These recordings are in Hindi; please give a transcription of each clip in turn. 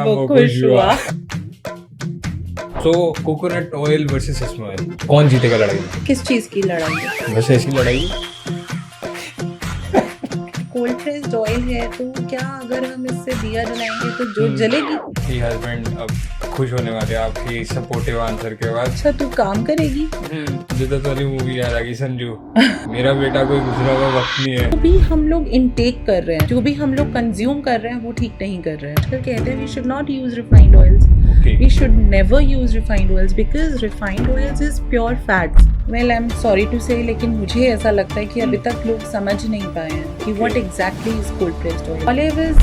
वो खुश हुआ। सो coconut oil versus sesame oil, कौन जीतेगा लड़ाई में? किस चीज की लड़ाई है? बस ऐसी लड़ाई। कोल्ड प्रेस्ड ऑयल है तो क्या अगर हम इससे दिया जलाएंगे तो जो जलेगी? कि हस्बैंड अब खुश होने वाले आपकी सपोर्टिव आंसर के बाद। अच्छा तू काम करेगी? जिद्दत वाली मूवी याद आ गई संजू। मेरा बेटा कोई गुजरा हुआ वक्त नहीं है। जो भी हम लोग इनटेक कर रहे हैं, जो भी हम लोग कंज्यूम कर रहे हैं वो ठीक नहीं कर रहे हैं। फिर कहते हैं we should not use refined oils, we should never use refined oils because refined oils is pure fats. Well, I'm sorry to say, लेकिन मुझे ऐसा लगता है कि अभी तक लोग समझ नहीं पाए हैं कि what exactly is cold pressed oil. Olive is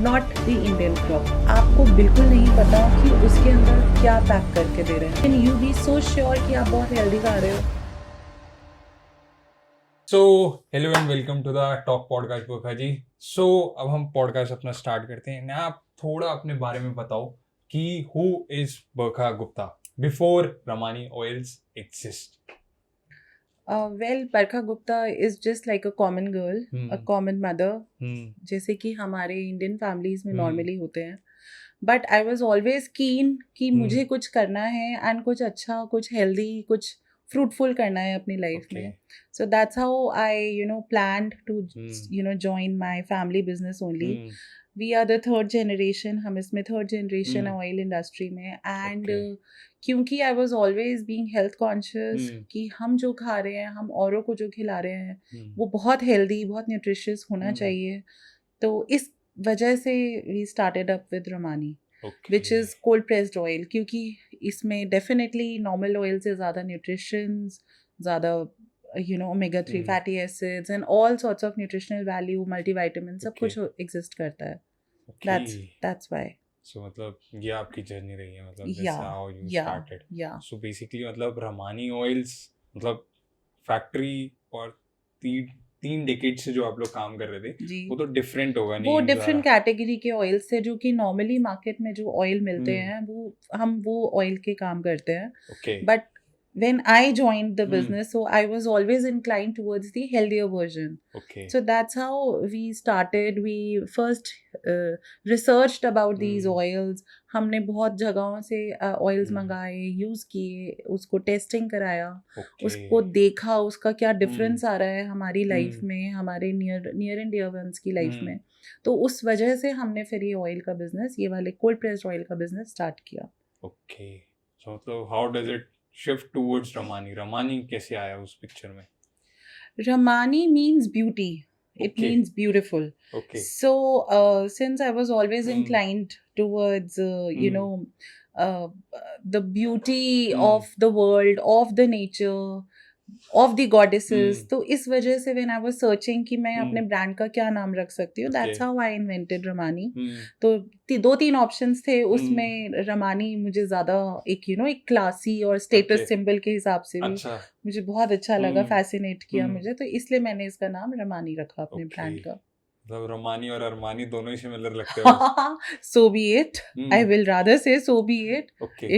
not the Indian crop. आपको बिल्कुल नहीं पता कि उसके अंदर क्या पैक करके दे रहे हैं. Can you be so sure कि आप बहुत हेल्दी खा रहे हो? So, hello and welcome to the Talk Podcast बोखा ji. So, अब हम पॉडकास्ट अपना स्टार्ट करते हैं। ना आप थोड़ा अपने बारे में बताओ कि who is Barkha Gupta before Ramani Oils exist? Well, Barkha Gupta is just like a common girl, a common mother, जैसे कि हमारे इंडियन फैमिलीज में नॉर्मली होते हैं. बट आई वॉज ऑलवेज कीन कि मुझे कुछ करना है एंड कुछ अच्छा, कुछ हेल्दी, कुछ फ्रूटफुल करना है अपनी लाइफ में. So that's how I planned to join my family business only. We are the third generation, हम इसमें थर्ड जनरेशन है ऑयल इंडस्ट्री में. एंड क्योंकि I was always being health conscious कि हम जो खा रहे हैं, हम औरों को जो खिला रहे हैं वो बहुत हेल्दी, बहुत न्यूट्रिशियस होना चाहिए. तो इस वजह से we started up with Ramani which is cold pressed oil, क्योंकि इसमें डेफिनेटली नॉर्मल ऑयल से ज़्यादा न्यूट्रिशंस, ज़्यादा omega 3 fatty acids and all sorts of nutritional value, multivitamins, सब कुछ exist करता है. That's why. So मतलब ये आपकी जर्नी रही है, मतलब this is how you started. So basically मतलब रमानी ऑयल्स मतलब फैक्ट्री और तीन डेकेड से जो आप लोग काम कर रहे थे वो तो डिफरेंट होगा नहीं? वो डिफरेंट कैटेगरी के ऑयल्स थे जो कि नॉर्मली मार्केट में जो ऑयल मिलते हैं वो ऑयल के काम करते हैं. But when I joined the business, so I was always inclined towards the healthier version. So that's how we started. We first researched about these oils. हमने बहुत जगहों से ऑयल्स मंगाए, यूज़ किए, उसको टेस्टिंग कराया, उसको देखा उसका क्या डिफरेंस आ रहा है हमारी लाइफ में, हमारे नियर एंड डियर वंस की लाइफ में. तो उस वजह से हमने फिर ये ऑयल का बिजनेस, ये वाले कोल्ड प्रेस्ड ऑयल का बिजनेस स्टार्ट किया. Okay, so how does it shift towards Ramani? Ramani कैसे आया उस पिक्चर में? Ramani means beauty. It means beautiful. So since I was always inclined towards the beauty of the world, of the nature, of the goddesses, तो इस वजह से when I was searching कि मैं अपने ब्रांड का क्या नाम रख सकती हूँ, that's how I invented Ramani. तो 2-3 ऑप्शंस थे उसमें. रमानी मुझे ज़्यादा एक क्लासी और स्टेटस सिंबल के हिसाब से भी मुझे बहुत अच्छा लगा, फैसिनेट किया मुझे, तो इसलिए मैंने इसका नाम रमानी रखा अपने ब्रांड का. मतलब रमानी और अरमानी दोनों ही सिमिलर लगते हैं. So be it. I will rather say so be it.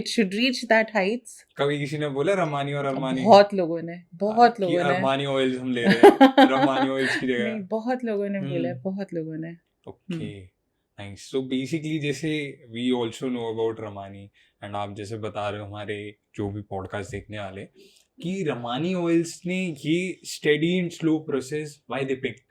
It should reach that heights. कभी किसी ने बोला रमानी और अरमानी? बहुत लोगों ने अरमानी ऑयल्स हम ले रहे हैं रमानी ऑयल्स की जगह. नहीं, बहुत लोगों ने बोला, बहुत लोगों ने. Okay, nice. सो बेसिकली जैसे we also know about Ramani and आप जैसे बता रहे हो हमारे जो भी पॉडकास्ट देखने वाले कि रमानी ऑयल्स ने ये steady and slow process why they picked,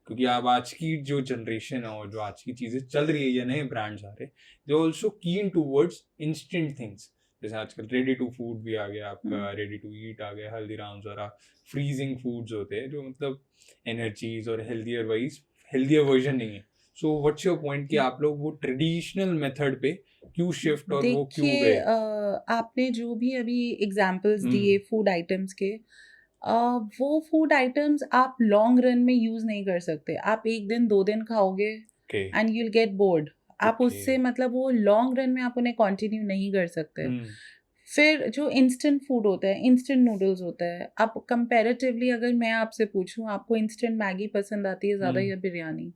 क्योंकि अब आज की जो जनरेशन है और जो आज की चीज़ें चल रही है या नए ब्रांड्स आ रहे हैं, दे ऑल्सो कीन टूवर्ड्स इंस्टेंट थिंग्स. जैसे आजकल रेडी टू फूड भी आ गया, आपका रेडी टू ईट आ गया, हल्दीराम्स और फ्रीजिंग फूड्स होते हैं जो मतलब एनर्जीज और हेल्दियर वर्जन नहीं है. सो व्हाट्स योर पॉइंट कि आप लोग वो ट्रेडिशनल मेथड पे क्यों शिफ्ट और वो क्यों गए? आपने जो भी अभी एग्जांपल्स दिए फूड आइटम्स के, वो फूड आइटम्स आप लॉन्ग रन में यूज नहीं कर सकते. आप 1 दिन 2 दिन खाओगे and you will get bored. आप उससे मतलब वो लॉन्ग रन में आप उन्हें कंटिन्यू नहीं कर सकते. फिर जो इंस्टेंट फूड होता है, इंस्टेंट नूडल्स होता है, आप कंपैरेटिवली अगर मैं आपसे पूछूं आपको इंस्टेंट मैगी पसंद आती है ज़्यादा या बिरयानी,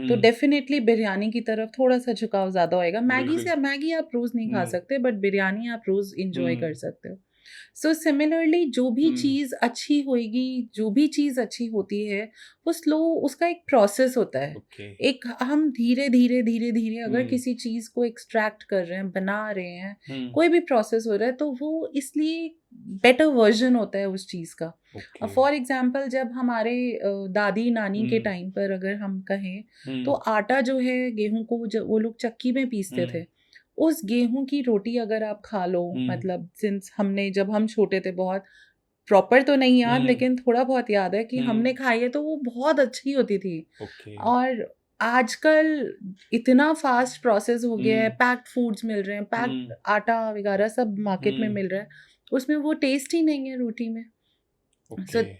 तो डेफिनेटली बिरयानी की तरफ थोड़ा सा झुकाव ज़्यादा होएगा. मैगी आप रोज़ नहीं खा सकते, बट बिरयानी आप रोज़ इंजॉय कर सकते हो. सो सिमिलरली जो भी हम्म, चीज़ अच्छी होएगी, जो भी चीज़ अच्छी होती है, वो स्लो, उसका एक प्रोसेस होता है। ओके। एक हम धीरे-धीरे अगर हम्म, किसी चीज़ को एक्सट्रैक्ट कर रहे हैं, बना रहे हैं, हम्म, कोई भी प्रोसेस हो रहा है, तो वो इसलिए बेटर वर्ज़न होता है उस चीज़ का। ओके। फॉर एग्ज़ाम्पल जब हमारे दादी-नानी के हम्म, टाइम पर अगर हम कहें, तो हम्म, आटा जो है गेहूँ को वो लोग चक्की में पीसते हम्म, थे। उस गेहूँ की रोटी अगर आप खा लो, हम्म, मतलब सिंस हमने जब हम छोटे थे, बहुत प्रॉपर तो नहीं याद, हम्म, लेकिन थोड़ा बहुत याद है कि हमने हम्म, खाई है, तो वो बहुत अच्छी होती थी। ओके। और आजकल इतना फास्ट प्रोसेस हो गया है, हम्म, पैक्ड फूड्स मिल रहे हैं, पैक्ड हम्म, आटा वगैरह सब मार्केट में हम्म, मिल रहा है, उसमें वो टेस्ट ही नहीं है रोटी में। So okay.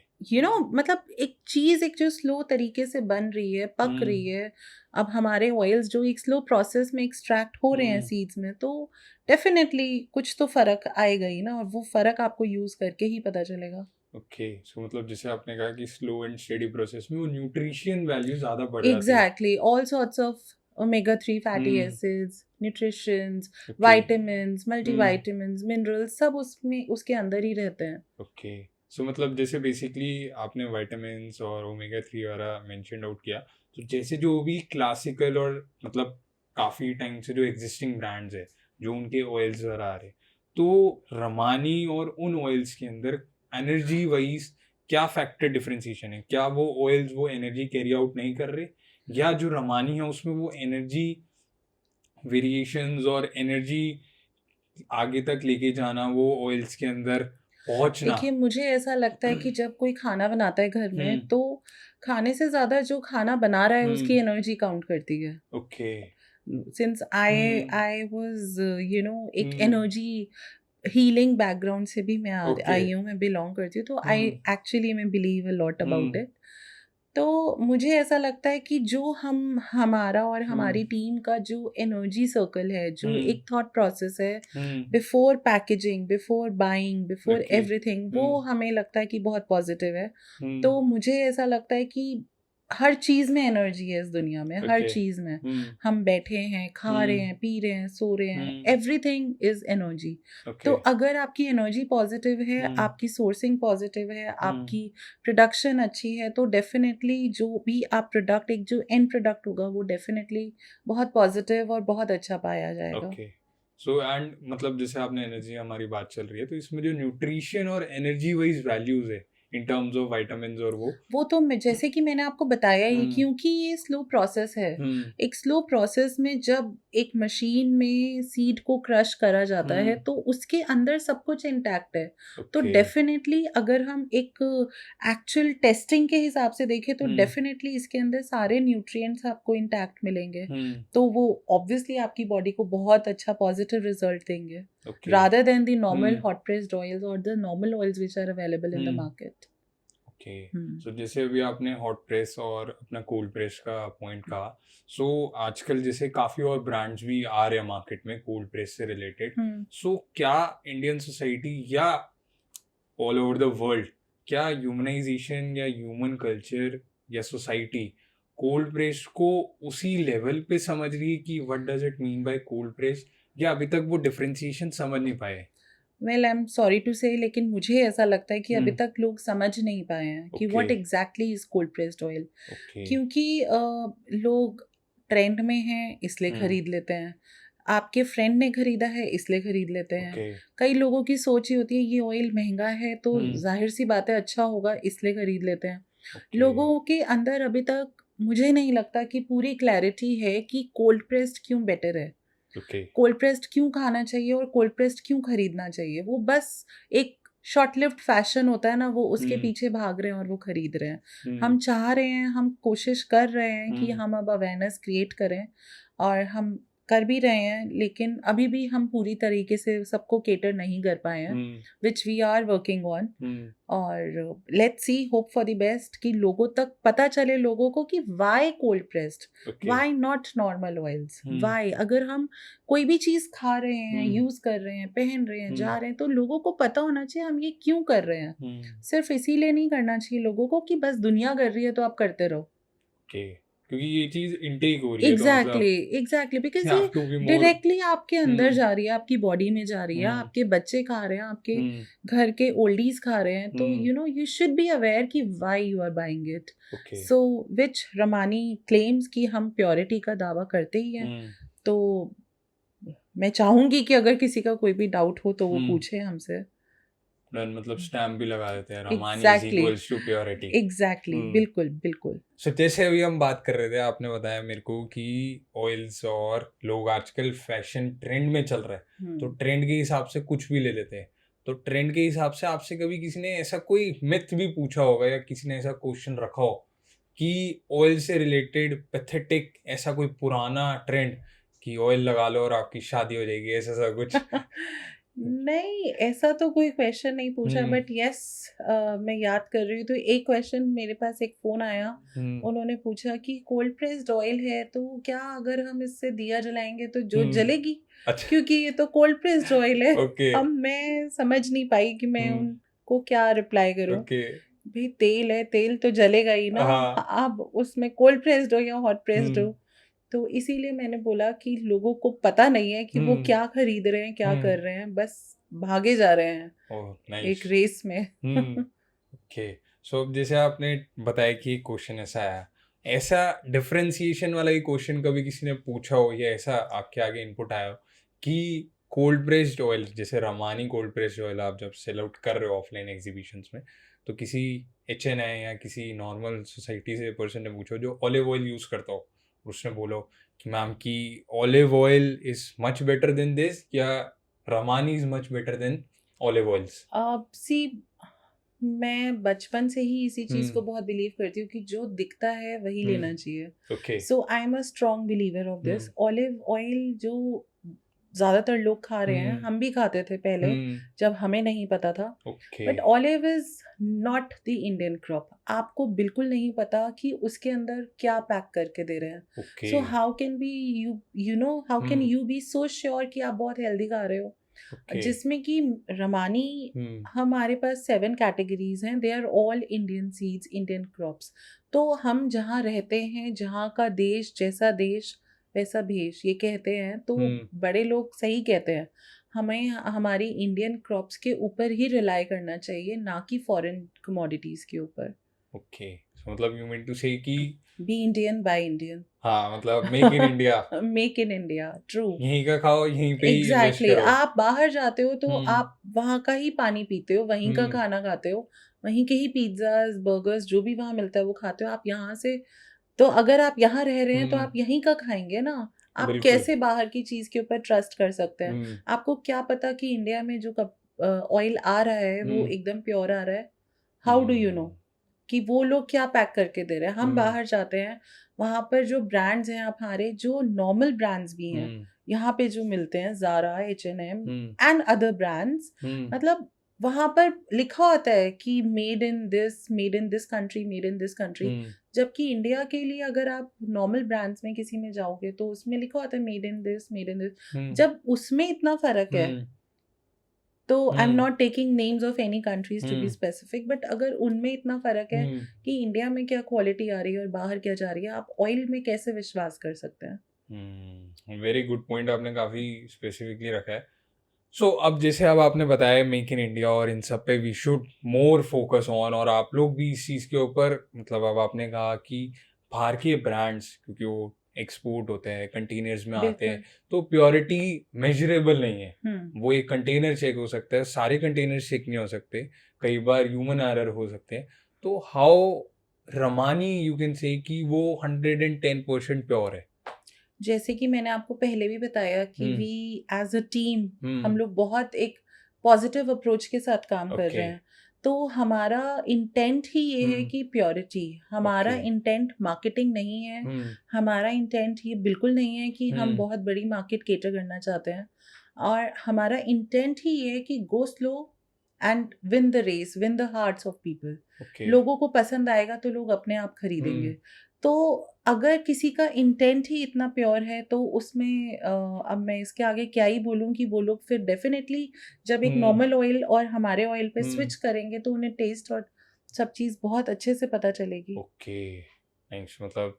मतलब एक चीज़ एक जो स्लो तरीके से बन रही है, पक हम्म, रही है, अब हमारे ऑयल्स जो एक स्लो प्रोसेस में एक्सट्रैक्ट हो रहे हैं हम्म, सीड्स में, तो डेफिनेटली कुछ तो फ़र्क आएगा ही ना, और वो फ़र्क आपको यूज़ करके ही पता चलेगा। ओके। सो मतलब जैसे आपने कहा कि स्लो एंड स्टेडी प्रोसेस में वो न्यूट्रिशन वैल्यू ज़्यादा बढ़ जाती है। Exactly, all sorts of omega 3 fatty hmm, acids, nutritions, okay. Vitamins, hmm, multivitamins, minerals सब उसमें उसके अंदर ही रहते हैं। ओके। सो मतलब जैसे बेसिकली आपने विटामिन्स और ओमेगा 3 वाला मेंशन आउट किया, तो जैसे जो भी क्लासिकल और मतलब काफ़ी टाइम से जो एग्जिस्टिंग ब्रांड्स है, जो उनके ऑयल्स वगैरह आ रहे, तो रमानी और उन ऑयल्स के अंदर एनर्जी वाइज क्या फैक्टर डिफरेंशिएशन है? क्या वो ऑयल्स वो एनर्जी कैरी आउट नहीं कर रहे, या जो रमानी है उसमें वो एनर्जी वेरिएशंस और एनर्जी आगे तक लेके जाना, वो ऑयल्स के अंदर पहुंचना? देखिए, मुझे ऐसा लगता है कि जब कोई खाना बनाता है घर में, हम्म, तो खाने से ज़्यादा जो खाना बना रहा है उसकी हुँ, एनर्जी काउंट करती है। Okay. Since I hmm, I was एक हुँ, एनर्जी हीलिंग बैकग्राउंड से भी मैं ओके। आई हूँ, मैं बिलॉन्ग करती हूँ, तो आई हुँ, एक्चुअली मैं believe a lot about hmm, it. तो मुझे ऐसा लगता है कि जो हमारा और हुँ, हमारी टीम का जो एनर्जी सर्कल है, जो हुँ, एक थॉट प्रोसेस है, hmm, before packaging, before buying, before okay. Everything, hmm, वो हमें लगता है कि बहुत पॉजिटिव है। हुँ, तो मुझे ऐसा लगता है कि हर चीज़ में एनर्जी है इस दुनिया में, हर ओके। चीज़ में। हुँ, हम बैठे हैं, खा रहे हुँ, हैं, पी रहे हैं, सो रहे हैं, हुँ, एवरीथिंग इज़ एनर्जी। तो ओके। अगर आपकी एनर्जी पॉजिटिव है, हुँ, आपकी सोर्सिंग पॉजिटिव है, हुँ, आपकी प्रोडक्शन अच्छी है, तो डेफ़िनेटली जो भी आप प्रोडक्ट, एक जो एंड प्रोडक्ट होगा, वो डेफ़िनेटली बहुत पॉजिटिव और बहुत अच्छा पाया जाएगा। ओके। सो एंड मतलब जैसे आपने एनर्जी हमारी बात चल रही है, तो इसमें जो न्यूट्रिशन और एनर्जी वाइज़ वैल्यूज़ है, इन टर्म्स ऑफ विटामिन्स और वो वो तो मैं जैसे कि मैंने आपको बताया ही, हुँ, क्योंकि ये स्लो प्रोसेस है। हुँ, एक स्लो प्रोसेस में जब एक मशीन में सीड को क्रश करा जाता है, हुँ, तो उसके अंदर सब कुछ इंटैक्ट है। तो ओके। डेफ़िनेटली अगर हम एक एक्चुअल टेस्टिंग के हिसाब से देखें, तो हुँ, डेफ़िनेटली इसके अंदर सारे न्यूट्रिएंट्स आपको इंटैक्ट मिलेंगे। हुँ, तो वो ऑब्वियसली आपकी बॉडी को बहुत अच्छा पॉजिटिव रिज़ल्ट देंगे, okay. Rather than the normal hmm, hot pressed oils और the normal oils which are available in the hmm. Market. Okay. Hmm. So जैसे अभी आपने हॉट प्रेस और अपना कोल्ड प्रेस का पॉइंट कहा, सो आजकल जैसे काफ़ी और ब्रांड्स भी आ रहे हैं मार्केट में कोल्ड प्रेस से रिलेटेड, हुँ। सो क्या इंडियन सोसाइटी या ऑल ओवर द वर्ल्ड, क्या ह्यूमनाइजेशन या ह्यूमन कल्चर या सोसाइटी कोल्ड प्रेस को उसी लेवल पे समझ रही है कि what does it mean by cold press, या अभी तक वो डिफरेंशिएशन समझ नहीं पाए? Well I am sorry to say, लेकिन मुझे ऐसा लगता है कि हुँ, अभी तक लोग समझ नहीं पाए हैं कि okay, what exactly is cold pressed oil. Okay, क्योंकि लोग ट्रेंड में हैं इसलिए हुँ, खरीद लेते हैं, आपके फ्रेंड ने खरीदा है इसलिए खरीद लेते हैं। ओके, कई लोगों की सोच ये होती है ये ऑयल महंगा है, तो हुँ, जाहिर सी बात है अच्छा होगा, इसलिए खरीद लेते हैं। ओके, लोगों के अंदर अभी तक मुझे नहीं लगता कि पूरी क्लैरिटी है कि कोल्ड प्रेस्ड क्यों बेटर है, ओके, कोल्ड प्रेस्ड क्यों खाना चाहिए और कोल्ड प्रेस्ड क्यों खरीदना चाहिए। वो बस एक शॉर्ट लिव्ड फैशन होता है ना, वो उसके हुँ, पीछे भाग रहे हैं और वो खरीद रहे हैं। हुँ, हम चाह रहे हैं, हम कोशिश कर रहे हैं कि हुँ, हम अब अवेयरनेस क्रिएट करें, और हम कर भी रहे हैं, लेकिन अभी भी हम पूरी तरीके से सबको केटर नहीं कर पाए हैं, hmm, which we are working on. Hmm, और let's see, hope for the best कि लोगों तक पता चले, लोगों को कि why cold pressed, okay, why not normal oils, hmm, why. अगर हम कोई भी चीज़ खा रहे हैं, हुँ, यूज़ कर रहे हैं, पहन रहे हैं, हुँ, जा रहे हैं, तो लोगों को पता होना चाहिए हम ये क्यों कर रहे हैं। हुँ, सिर्फ इसीलिए नहीं करना चाहिए लोगों को कि बस दुनिया कर रही है तो आप करते रहो। ओके। क्योंकि ये चीज इनटेक हो रही है, तो मतलब एग्जैक्टली बिकॉज you have ये to be more. डायरेक्टली आपके अंदर हम्म जा रही है, आपकी बॉडी में जा रही है, हम्म आपके बच्चे खा रहे हैं, आपके हम्म घर के ओल्डीज खा रहे हैं, तो hmm you should be aware कि why you are buying it. Okay so which Ramani claims कि हम प्योरिटी का दावा करते ही हैं. तो मैं चाहूंगी कि अगर किसी का कोई भी डाउट हो तो वो पूछे हमसे. मतलब स्टैम्प भी लगा देते हैं, Ramani is exactly equals to purity. Exactly बिल्कुल बिल्कुल. सो जैसे अभी हम बात कर रहे थे, आपने बताया मेरे को कि ऑयल्स और लोग आजकल फैशन ट्रेंड में चल रहे हैं, तो ट्रेंड के हिसाब से कुछ भी ले लेते हैं. तो ट्रेंड के हिसाब से आपसे कभी किसी ने ऐसा कोई मिथ भी पूछा होगा या किसी ने ऐसा क्वेश्चन रखा हो कि ऑयल से रिलेटेड पैथेटिक ऐसा कोई पुराना ट्रेंड कि ऑयल लगा लो और आपकी शादी हो जाएगी, ऐसा सा कुछ? नहीं, ऐसा तो कोई क्वेश्चन नहीं पूछा, बट यस मैं याद कर रही हूँ तो एक क्वेश्चन मेरे पास, एक फोन आया, उन्होंने पूछा कि कोल्ड प्रेस्ड ऑयल है तो क्या अगर हम इससे दिया जलाएंगे तो जोत जलेगी? अच्छा. क्योंकि ये तो कोल्ड प्रेस्ड ऑयल है. ओके. अब मैं समझ नहीं पाई कि मैं उनको क्या रिप्लाई करूँ. ओके. भाई तेल है, तेल तो जलेगा ही ना. हाँ. अब उसमें कोल्ड प्रेस्ड हो या हॉट प्रेस्ड हो. तो इसीलिए मैंने बोला कि लोगों को पता नहीं है कि वो क्या खरीद रहे हैं, क्या कर रहे हैं, बस भागे जा रहे हैं एक रेस में. ओके. सो अब जैसे आपने बताया कि क्वेश्चन ऐसा आया, ऐसा डिफरेंशिएशन वाला ही क्वेश्चन कभी किसी ने पूछा हो या ऐसा आपके आगे इनपुट आया हो कि कोल्ड प्रेस्ड ऑयल, जैसे रमानी कोल्ड प्रेस्ड ऑयल आप जब सेल आउट कर रहे हो ऑफलाइन एग्जीबिशंस में, तो किसी HNI या किसी नॉर्मल सोसाइटी से पर्सन ने पूछो जो ऑलिव ऑयल यूज़ करता हो, उसने बोलो कि मैम की olive oil is much better than this या Ramani is much better than olive oils? See मैं बचपन से ही इसी चीज को बहुत बिलीव करती हूँ कि जो दिखता है वही लेना चाहिए. Okay. So I am a strong believer of this. Olive oil जो ज्यादातर लोग खा रहे हैं, हम भी खाते थे पहले जब हमें नहीं पता था. But olive is not the Indian crop. आपको बिल्कुल नहीं पता कि उसके अंदर क्या पैक करके दे रहे हैं. So how can be how can you be so sure कि आप बहुत हेल्दी खा रहे हो? जिसमें कि रमानी हमारे पास 7 कैटेगरीज हैं. They are all Indian seeds, Indian crops. तो हम जहाँ रहते हैं, जहाँ का देश, जैसा देश वैसा भेष, ये कहते हैं. तो बड़े लोग सही कहते हैं, हमें हमारी इंडियन क्रॉप्स के ऊपर ही रिलाई करना चाहिए, ना कि फॉरेन कमोडिटीज के ऊपर. ओके. मतलब यू मीन टू से कि बी इंडियन बाय इंडियन. हाँ, मतलब make in India. Make in India, true. यहीं का खाओ, यहीं पे ही इन्वेस्ट एग्जैक्टली. करो. आप बाहर जाते हो तो आप वहाँ का ही पानी पीते हो, वहीं का खाना खाते हो, वहीं के ही पिज्जाज, बर्गर्स, जो भी वहाँ मिलता है वो खाते हो. आप यहाँ से, तो अगर आप यहाँ रह रहे हैं तो आप यहीं का खाएंगे ना. आप कैसे बाहर की चीज के ऊपर ट्रस्ट कर सकते हैं? आपको क्या पता कि इंडिया में जो ऑयल आ रहा है वो एकदम प्योर आ रहा है? हाउ डू यू नो कि वो लोग क्या पैक करके दे रहे हैं? हम बाहर जाते हैं, वहां पर जो ब्रांड्स हैं हमारे, जो नॉर्मल ब्रांड्स भी हैं यहाँ पे जो मिलते हैं, Zaara, H&M and other brands, मतलब वहां पर लिखा होता है कि made in this country, made in this country. जबकि इंडिया के लिए अगर आप नॉर्मल ब्रांड्स में किसी में जाओगे तो उसमें लिखा होता है made in this, made in this. जब उसमें इतना फर्क है, तो I am not taking names of any countries to be specific, but अगर उनमें इतना फर्क है कि इंडिया में क्या क्वालिटी आ रही है और बाहर क्या जा रही है, आप ऑयल में कैसे विश्वास कर सकते हैं? वेरी गुड पॉइंट आपने काफी स्पेसिफिकली रखा है. सो अब जैसे अब आपने बताया मेक इन इंडिया और इन सब पे we should more focus on, और आप लोग भी इस चीज़ के ऊपर, मतलब अब आपने कहा कि बाहर के ब्रांड्स क्योंकि वो एक्सपोर्ट होते हैं, कंटेनर्स में आते हैं, तो प्योरिटी मेजरेबल नहीं है. वो एक कंटेनर चेक हो सकता है, सारे कंटेनर चेक नहीं हो सकते, कई बार ह्यूमन एरर हो सकते हैं. तो how Ramani you can say कि वो 110% प्योर है? जैसे कि मैंने आपको पहले भी बताया कि वी एज अ टीम हम लोग बहुत एक पॉजिटिव अप्रोच के साथ काम कर रहे हैं. तो हमारा इंटेंट ही ये है कि प्योरिटी. हमारा इंटेंट मार्केटिंग नहीं है. हमारा इंटेंट ये बिल्कुल नहीं है कि हम बहुत बड़ी मार्केट केटर करना चाहते हैं. और हमारा इंटेंट ही ये है कि go slow and win the race, win the hearts of people. लोगों को पसंद आएगा तो लोग अपने आप खरीदेंगे. तो अगर किसी का इंटेंट ही इतना प्योर है तो उसमें अब मैं इसके आगे क्या ही बोलूं कि वो लोग फिर डेफिनेटली जब एक नॉर्मल ऑयल और हमारे ऑयल पे स्विच करेंगे तो उन्हें टेस्ट और सब चीज़ बहुत अच्छे से पता चलेगी. Okay, thanks. मतलब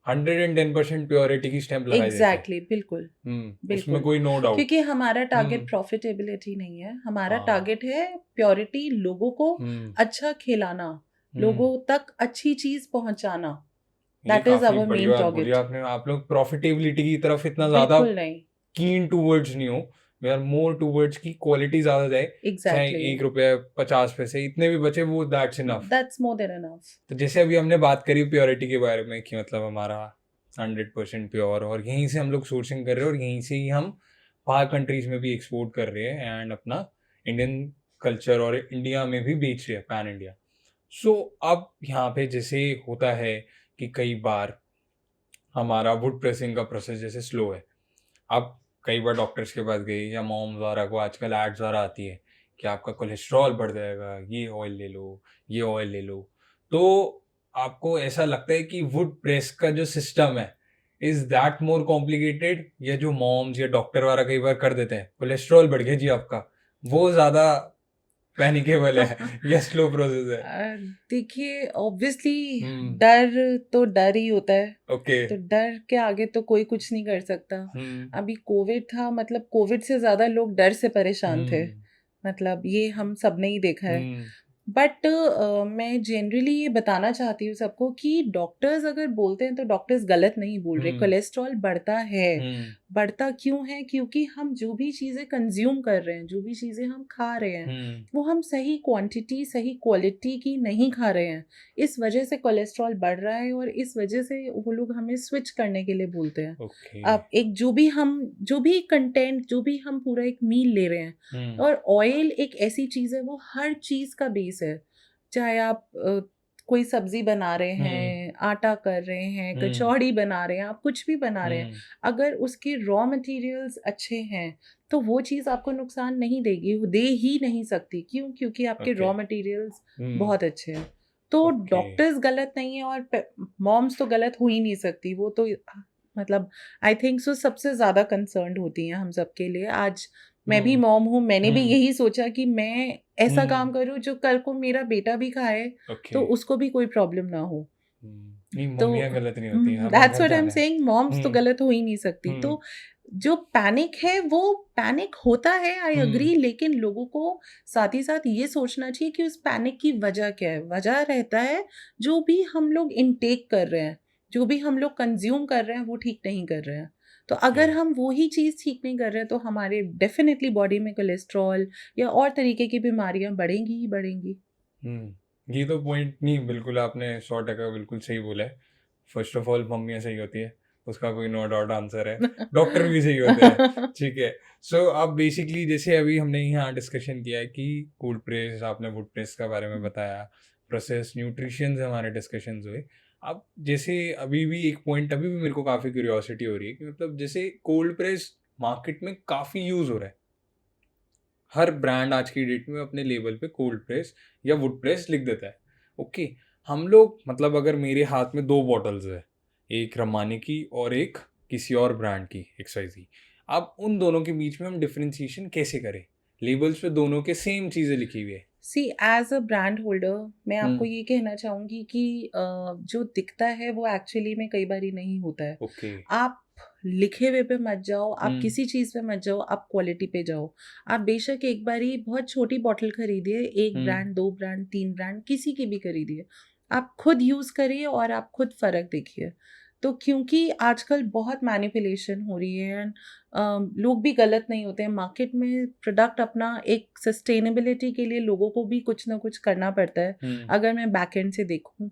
110% प्योरिटी की स्टैंप लगाई देते हैं। एग्जैक्टली, बिल्कुल उसमें बिल्कुल, कोई नो डाउट। क्योंकि हमारा टारगेट हम्म प्रॉफिटेबिलिटी नहीं है, हमारा हाँ टारगेट है प्योरिटी, लोगों को हम्म अच्छा खिलाना, हम्म लोगों तक अच्छी चीज पहुंचाना, ये दैट इज काफी आवर बड़ी मेन बात बोली टारगेट। आपने। आप लोग प्रॉफिटेबिलिटी की तरफ इतना ज्यादा बिल्कुल नहीं, कीन टूवर्ड्स नहीं हो, वी आर मोर टूवर्ड्स की क्वालिटी ज्यादा जाए, चाहे एग्जैक्टली, 1 रुपया 50 पैसे इतने भी बचे वो that's enough. That's more than enough. तो जैसे अभी हमने बात करी प्योरिटी के बारे में कि मतलब हमारा 100% प्योर, और यहीं से हम लोग सोर्सिंग कर रहे हैं और यहीं से ही हम बाहर कंट्रीज में भी एक्सपोर्ट कर रहे हैं एंड अपना इंडियन कल्चर और इंडिया में भी बेच रहे हैं, पैन इंडिया। सो अब यहाँ पे जैसे होता है कि कई बार हमारा वुड प्रेसिंग का प्रोसेस जैसे स्लो है। अब कई बार डॉक्टर्स के पास गए या मॉम वगैरह को आजकल एड्स वगैरह आती है कि आपका कोलेस्ट्रॉल बढ़ जाएगा, ये ऑयल ले लो, ये ऑयल ले लो। तो आपको ऐसा लगता है कि वुड प्रेस का जो सिस्टम है इज दैट मोर कॉम्प्लिकेटेड, या जो मॉम्स या डॉक्टर वगैरह कई बार कर देते हैं कोलेस्ट्रॉल बढ़ गया जी आपका, वो ज्यादा पैनिकेबल है या स्लो प्रोसेस है? देखिए, ऑब्वियसली हम्म डर तो डर ही होता है, ओके तो डर के आगे तो कोई कुछ नहीं कर सकता। हम्म अभी कोविड था, मतलब कोविड से ज्यादा लोग डर से परेशान थे, हम्म मतलब ये हम सब ने ही देखा है। हम्म बट मैं जनरली ये बताना चाहती हूँ सबको कि डॉक्टर्स अगर बोलते हैं तो डॉक्टर्स गलत नहीं बोल रहे। हम्म कोलेस्ट्रॉल बढ़ता है, हम्म बढ़ता क्यों है? क्योंकि हम जो भी चीज़ें कंज्यूम कर रहे हैं, जो भी चीज़ें हम खा रहे हैं, हम्म वो हम सही क्वांटिटी, सही क्वालिटी की नहीं खा रहे हैं। इस वजह से कोलेस्ट्रॉल बढ़ रहा है और इस वजह से वो लोग हमें स्विच करने के लिए बोलते हैं। ओके अब एक जो भी कंटेंट, जो भी हम पूरा एक मील ले रहे हैं, हम्म और ऑयल एक ऐसी चीज़ है, वो हर चीज़ का बेस है। चाहे आप कोई सब्जी बना रहे हम्म हैं, आटा कर रहे हैं, हम्म कचौड़ी बना रहे हैं, आप कुछ भी बना रहे हैं, हम्म अगर उसके रॉ मटेरियल्स अच्छे हैं तो वो चीज़ आपको नुकसान नहीं देगी, वो दे ही नहीं सकती। क्यों? क्योंकि आपके ओके रॉ मटेरियल्स हम्म बहुत अच्छे हैं। तो ओके डॉक्टर्स गलत नहीं है और मॉम्स तो गलत हो ही नहीं सकती। वो तो मतलब आई थिंक सो सबसे ज़्यादा कंसर्न्ड होती हैं हम सबके लिए। आज मैं भी हम्म मॉम हूँ, मैंने भी हम्म यही सोचा कि मैं ऐसा काम हम्म करूँ जो कल को मेरा बेटा भी खाए ओके तो उसको भी कोई प्रॉब्लम ना हो। नहीं तो मम्मियाँ गलत नहीं होती, हमें दैट्स घर व्हाट आई एम जाना है। सेइंग, मॉम्स तो हम्म गलत हो ही नहीं सकती। हम्म तो जो पैनिक है वो पैनिक होता है, आई हम्म अग्री, लेकिन लोगों को साथ ही साथ ये सोचना चाहिए कि उस पैनिक की वजह क्या है। वजह रहता है जो भी हम लोग इनटेक कर रहे हैं, जो भी हम लोग कंज्यूम कर रहे हैं, वो ठीक नहीं कर रहे हैं। तो ओके अगर हम वो ही चीज़ ठीक नहीं कर रहे हैं तो हमारे डेफिनेटली बॉडी में कोलेस्ट्रॉल या और तरीके की बीमारियां बढ़ेंगी ही बढ़ेंगी। ये तो पॉइंट नहीं, बिल्कुल आपने 100% बिल्कुल सही बोला है। फर्स्ट ऑफ ऑल मम्मियाँ सही होती है, उसका कोई नो डाउट आंसर है। डॉक्टर भी सही होते हैं, ठीक है। सो अब बेसिकली जैसे अभी हमने यहाँ डिस्कशन किया है कि कोल्ड प्रेस, आपने वुड प्रेस के बारे में बताया, प्रोसेस न्यूट्रिशन से हमारे डिस्कशंस हुए। अब जैसे अभी भी एक पॉइंट अभी भी मेरे को काफ़ी क्यूरियोसिटी हो रही है कि मतलब जैसे कोल्ड प्रेस मार्केट में काफ़ी यूज़ हो रहा है, हर ब्रांड आज की डेट में अपने लेबल पे कोल्ड प्रेस या वुड प्रेस लिख देता है। ओके, हम लोग मतलब अगर मेरे हाथ में 2 बॉटल्स है, एक रमानी की और एक किसी और ब्रांड की XYZ, अब उन दोनों के बीच में हम डिफरेंशिएशन कैसे करें? लेबल्स पे दोनों के सेम चीज़ें लिखी हुई है। सी एज अ ब्रांड होल्डर मैं आपको हम्म ये कहना चाहूँगी कि जो दिखता है वो एक्चुअली में कई बारी नहीं होता है। ओके आप लिखे हुए पे मत जाओ, आप हम्म किसी चीज़ पे मत जाओ, आप क्वालिटी पे जाओ। आप बेशक एक बारी बहुत छोटी बॉटल खरीदिए, 1 हम्म ब्रांड, 2 ब्रांड, 3 ब्रांड, किसी की भी खरीदिए। आप खुद यूज़ करिए और आप खुद फ़र्क देखिए। तो क्योंकि आजकल बहुत मैनिपुलेशन हो रही है एंड लोग भी गलत नहीं होते हैं। मार्केट में प्रोडक्ट अपना एक सस्टेनेबिलिटी के लिए लोगों को भी कुछ ना कुछ करना पड़ता है। हम्म अगर मैं बैक एंड से देखूँ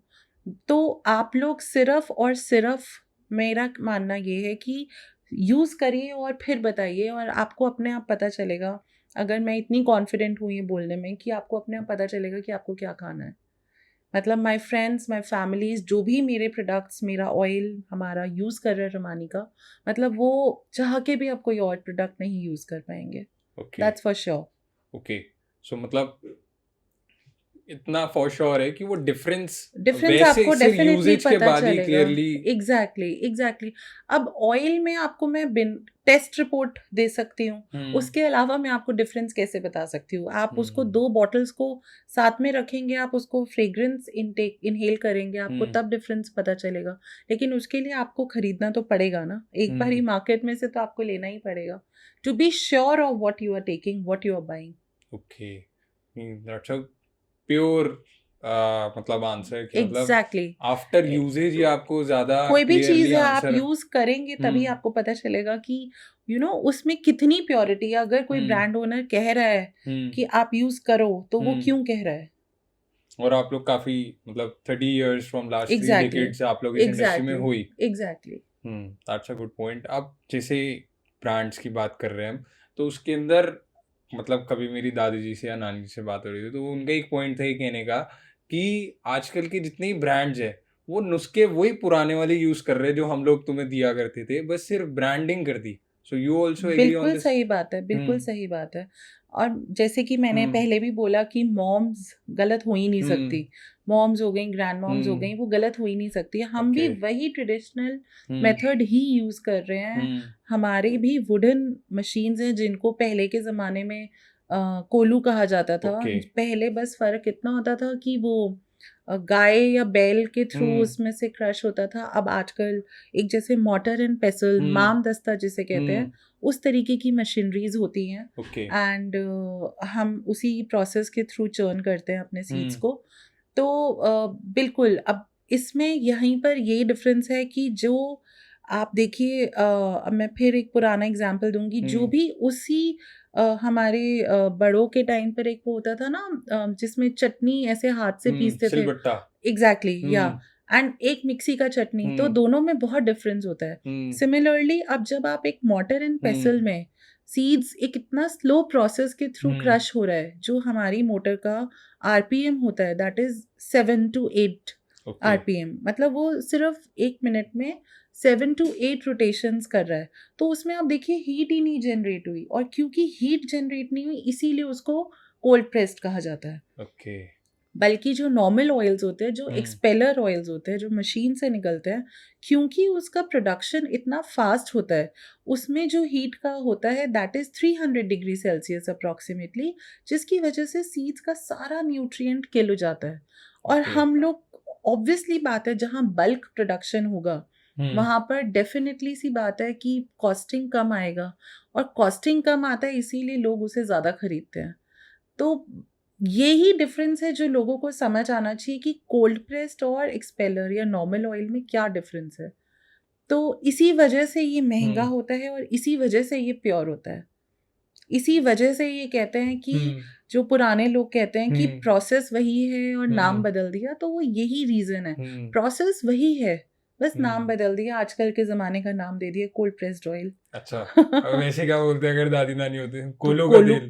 तो आप लोग सिर्फ और सिर्फ, मेरा मानना ये है कि यूज़ करिए और फिर बताइए और आपको अपने आप पता चलेगा। अगर मैं इतनी कॉन्फिडेंट हूँ ये बोलने में कि आपको अपने आप पता चलेगा कि आपको क्या खाना है। मतलब माय फ्रेंड्स, माय फैमिलीज़ जो भी मेरे प्रोडक्ट्स, मेरा ऑयल हमारा यूज़ कर रहे हैं रमानी का, मतलब वो चाह के भी अब कोई और प्रोडक्ट नहीं यूज़ कर पाएँगे। Okay that's for sure. Okay. So मतलब इतना फॉर श्योर है कि वो डिफरेंस डिफरेंस वैसे आपको सिर्फ डेफिनेटली यूजेज के पता बाद ही चलेगा। क्लियरली। एग्जैक्टली। अब ऑयल में आपको मैं टेस्ट रिपोर्ट दे सकती हूँ, उसके अलावा मैं आपको डिफरेंस कैसे बता सकती हूँ? आप उसको 2 बॉटल्स को साथ में रखेंगे, आप उसको फ्रेग्रेंस इनहेल करेंगे, आपको तब डिफरेंस पता चलेगा। लेकिन उसके लिए आपको खरीदना तो पड़ेगा ना, एक बार ही मार्केट में से तो आपको लेना ही पड़ेगा, to be sure of what you are taking, what you are buying. Okay, that's a pure मतलब आंसर कि मतलब एग्जैक्टली। आफ्टर यूजेज ही आपको ज्यादा कोई भी चीज क्लियरली है आप आंसर। यूज करेंगे तभी आपको पता चलेगा कि उसमें कितनी प्योरिटी है। अगर कोई ब्रांड ओनर कह रहा है कि आप यूज करो, तो वो क्यों कह रहा है? और आप लोग काफी मतलब 30 years from last 3 exactly decades आप लोग इस इंडस्ट्री में हुई। Exactly. That's a good point. अब जैसे ब्रांड्स की बात कर रहे हैं हम, तो उसके अंदर मतलब कभी मेरी दादी जी से या नानी जी से बात हो रही थी, तो उनका एक पॉइंट था ये कहने का कि आजकल के जितने ब्रांड्स है वो नुस्खे वही पुराने वाले यूज कर रहे हैं जो हम लोग तुम्हें दिया करते थे, बस सिर्फ ब्रांडिंग कर दी। So you also agree on बिल्कुल दिस? सही बात है, बिल्कुल सही बात है। और जैसे कि मैंने पहले भी बोला कि मॉम्स गलत हो ही नहीं सकती, मॉम्स हो गई, ग्रैंड मॉम्स हो गई, वो गलत हो ही नहीं सकती। हम भी वही ट्रेडिशनल मेथड ही यूज कर रहे हैं। हमारे भी वुडन मशीन्स हैं जिनको पहले के जमाने में कोलू कहा जाता था। पहले बस फर्क इतना होता था कि वो गाय या बैल के थ्रू उसमें से क्रश होता था। अब आजकल एक जैसे मोटर एंड पेसल, माम दस्ता जिसे कहते हैं, उस तरीके की मशीनरीज होती हैं एंड हम उसी प्रोसेस के थ्रू चर्न करते हैं अपने सीड्स को। तो बिल्कुल, अब इसमें यहीं पर ये डिफरेंस है कि जो आप देखिए, अब मैं फिर एक पुराना एग्जांपल दूंगी, जो भी उसी हमारे बड़ों के टाइम पर एक वो होता था ना, जिसमें चटनी ऐसे हाथ से पीसते थे। एग्जैक्टली, या एंड एक मिक्सी का चटनी, तो दोनों में बहुत डिफरेंस होता है। सिमिलरली अब जब आप एक मोटर एंड पेसल में सीड्स एक इतना स्लो प्रोसेस के थ्रू क्रश हो रहा है, जो हमारी मोटर का आरपीएम होता है दैट इज 7 to 8 आरपीएम, मतलब वो सिर्फ 1 मिनट में 7 to 8 रोटेशंस कर रहा है। तो उसमें आप देखिए हीट ही नहीं जनरेट हुई, और क्योंकि हीट जनरेट नहीं हुई इसीलिए उसको कोल्ड प्रेस्ड कहा जाता है। बल्कि जो नॉर्मल ऑयल्स होते हैं, जो एक्सपेलर ऑयल्स होते हैं, जो मशीन से निकलते हैं, क्योंकि उसका प्रोडक्शन इतना फास्ट होता है, उसमें जो हीट का होता है that is 300 degree Celsius approximately, जिसकी वजह से सीड्स का सारा न्यूट्रिएंट किल हो जाता है। और हम लोग, ऑब्वियसली बात है, जहाँ बल्क प्रोडक्शन होगा वहाँ पर डेफिनेटली सी बात है कि कॉस्टिंग कम आएगा, और कॉस्टिंग कम आता है इसीलिए लोग उसे ज़्यादा खरीदते हैं। तो यही डिफरेंस है जो लोगों को समझ आना चाहिए कि कोल्ड प्रेस्ड और एक्सपेलर या नॉर्मल ऑयल में क्या डिफरेंस है। तो इसी वजह से ये महंगा होता है, और इसी वजह से ये प्योर होता है। इसी वजह से ये कहते हैं कि जो पुराने लोग कहते हैं कि प्रोसेस वही है और नाम बदल दिया, तो वो यही रीजन है। प्रोसेस वही है, बस नाम बदल दिया, आजकल के जमाने का नाम दे दिया कोल्ड प्रेस्ड ऑयल। अच्छा, वैसे क्या बोलते हैं अगर दादी नानी होते हैं?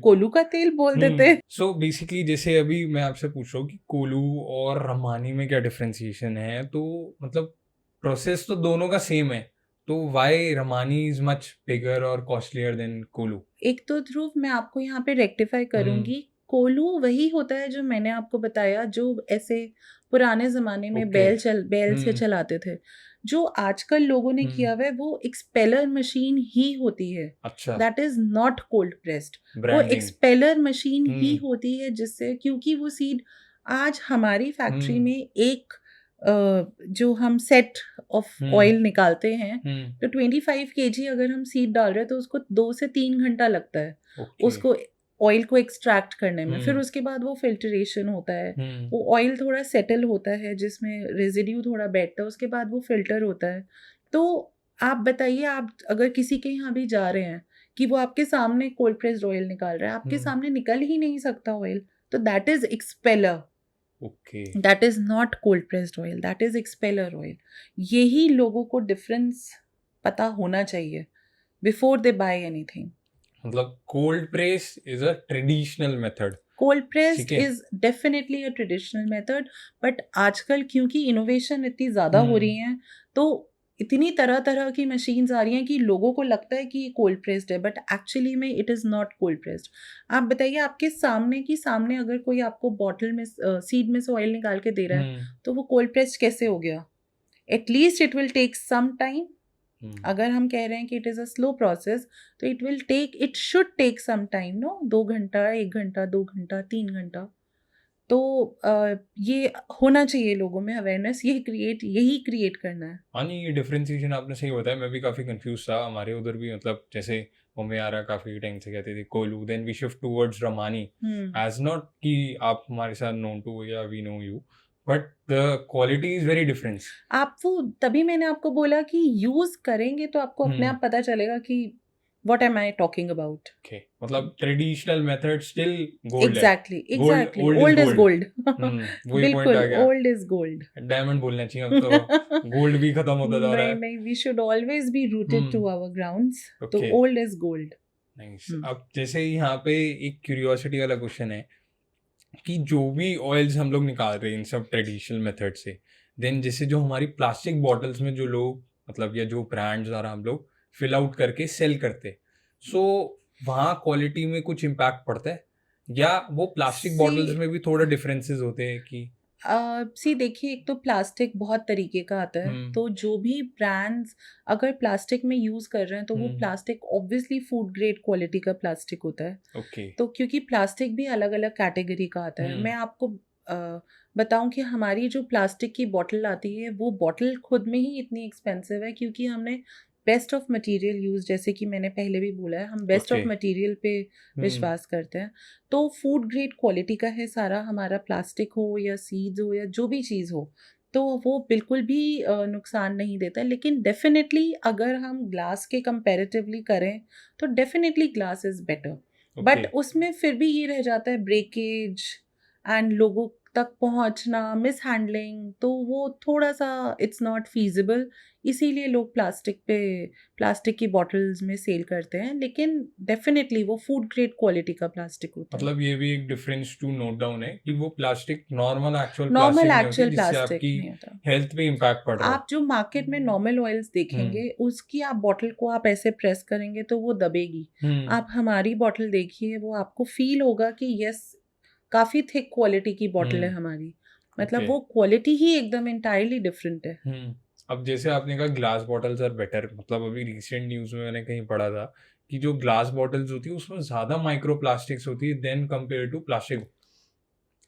कोलू का तेल बोल देते। सो बेसिकली जैसे अभी मैं आपसे पूछ रहा हूँ कि कोलू और रमानी में क्या डिफरेंशिएशन है, तो मतलब प्रोसेस तो दोनों का सेम है, तो why Ramani is much bigger और कॉस्टलियर देन कोलू? एक तो ध्रुव, मैं आपको यहाँ पे रेक्टिफाई करूंगी, कोलू वही होता है जो मैंने आपको बताया, जो ऐसे पुराने जमाने में बैल से चलाते थे। जो आजकल लोगों ने किया हुआ है वो एक्सपेलर मशीन ही होती है। अच्छा, that is not cold pressed, वो एक्सपेलर मशीन ही होती है, जिससे क्योंकि वो सीड आज हमारी फैक्ट्री में एक जो हम सेट ऑफ ऑयल निकालते हैं, तो 25 kg अगर हम सीड डाल रहे हैं तो उसको 2 से 3 घंटा लगता है उसको ऑयल को एक्सट्रैक्ट करने में। फिर उसके बाद वो फिल्टरेशन होता है, वो ऑयल थोड़ा सेटल होता है जिसमें रेजिड्यू थोड़ा बैठता है, उसके बाद वो फिल्टर होता है। तो आप बताइए, आप अगर किसी के यहाँ भी जा रहे हैं कि वो आपके सामने कोल्ड प्रेस्ड ऑयल निकाल रहा है, आपके सामने निकल ही नहीं सकता ऑयल, तो that is expeller. That is not cold pressed oil, that is expeller oil. यही लोगों को डिफरेंस पता होना चाहिए बिफोर दे बाय एनीथिंग। मतलब cold press is a traditional method, cold pressed is definitely a traditional method, but आजकल क्योंकि इनोवेशन इतनी ज़्यादा हो रही है, तो इतनी तरह तरह की मशीन्स आ रही हैं कि लोगों को लगता है कि ये कोल्ड प्रेस्ड है, बट एक्चुअली में it is not cold pressed. आप बताइए, आपके सामने अगर कोई आपको बॉटल में सीड में से ऑयल निकाल के दे रहा है, तो वो कोल्ड प्रेस्ड कैसे हो गया? At least it will take some time. अगर हम कह रहे हैं कि it is a slow process, तो it should take some time, no? 2 घंटा, 1 घंटा, 2 घंटा, 3 घंटा। तो ये होना चाहिए लोगों में अवेयरनेस, यही क्रिएट करना है। हाँ नहीं, ये डिफरेंशिएशन आपने सही बताया। मैं भी काफ़ी कंफ्यूज था। हमारे उधर भी मतलब जैसे मम्मी आ रहा काफ़ी टाइम से कहती थी कोलू, then we shift towards Ramani, as not कि आप हमारे साथ नोन टू या we know you, but the quality is very difference. आप वो तभी मैंने आपको बोला कि यूज़ करेंगे तो आपको अपने आप पता चलेगा कि what am I talking about. Okay, मतलब ट्रेडिशनल मेथड स्टिल गोल्ड है। Exactly, gold exactly, old is gold. वही पॉइंट बिल्कुल, आ गया। Old is gold. डायमंड बोलना चाहिए अब तो, गोल्ड भी खत्म होता जा रहा नहीं है। नहीं, we should always be rooted to our grounds. तो okay, old is gold. Nice. अब जैसे यहाँ पे एक क्यूरियोसिटी वाला क्वेश्चन है कि जो भी ऑयल्स हम लोग निकाल रहे हैं इन सब ट्रेडिशनल मेथड से, देन जैसे जो हमारी प्लास्टिक बॉटल्स में जो लोग मतलब या जो ब्रांड्स द्वारा हम लोग फिल आउट करके सेल करते, सो वहाँ क्वालिटी में कुछ इम्पैक्ट पड़ता है, या वो प्लास्टिक बॉटल्स में भी थोड़ा डिफरेंसेस होते हैं कि सी देखिए, एक तो प्लास्टिक बहुत तरीके का आता है, तो जो भी ब्रांड्स अगर प्लास्टिक में यूज़ कर रहे हैं तो वो plastic obviously food grade quality का प्लास्टिक होता है। ओके, तो क्योंकि प्लास्टिक भी अलग अलग कैटेगरी का आता है। मैं आपको बताऊं कि हमारी जो प्लास्टिक की बॉटल आती है, वो बॉटल खुद में ही इतनी एक्सपेंसिव है क्योंकि हमने बेस्ट ऑफ मटेरियल यूज़, जैसे कि मैंने पहले भी बोला है, हम बेस्ट ऑफ ओके, मटेरियल पे विश्वास करते हैं। तो फूड ग्रेड क्वालिटी का है सारा हमारा, प्लास्टिक हो या सीड्स हो या जो भी चीज़ हो, तो वो बिल्कुल भी नुकसान नहीं देता। लेकिन डेफिनेटली अगर हम ग्लास के कंपैरेटिवली करें तो definitely glass is better, but उसमें फिर भी ये रह जाता है ब्रेकेज एंड लोगों तक पहुंचना, मिस हैंडलिंग, तो वो थोड़ा सा इट्स नॉट फीजिबल। इसीलिए लोग प्लास्टिक की बॉटल्स में सेल करते हैं, लेकिन डेफिनेटली वो फूड ग्रेड क्वालिटी का प्लास्टिक होता है। मतलब ये भी एक डिफरेंस टू नोट डाउन है कि वो प्लास्टिक नॉर्मल एक्चुअल प्लास्टिक नहीं होती जिससे आपकी हेल्थ पे इम्पैक्ट पड़ रहा हो। आप जो मार्केट में नॉर्मल ऑयल्स देखेंगे, उसकी आप बॉटल को आप ऐसे प्रेस करेंगे तो वो दबेगी। आप हमारी बॉटल देखिए, वो आपको फील होगा कि यस, काफी थिक क्वालिटी की बॉटल है हमारी। मतलब वो क्वालिटी ही एकदम इंटायरली डिफरेंट है। अब जैसे आपने कहा ग्लास बॉटल्स आर बेटर, मतलब अभी रिसेंट न्यूज में मैंने कहीं पढ़ा था कि जो ग्लास बॉटल्स होती है उसमें ज्यादा माइक्रो प्लास्टिक्स होती है देन कंपेयर टू प्लास्टिक,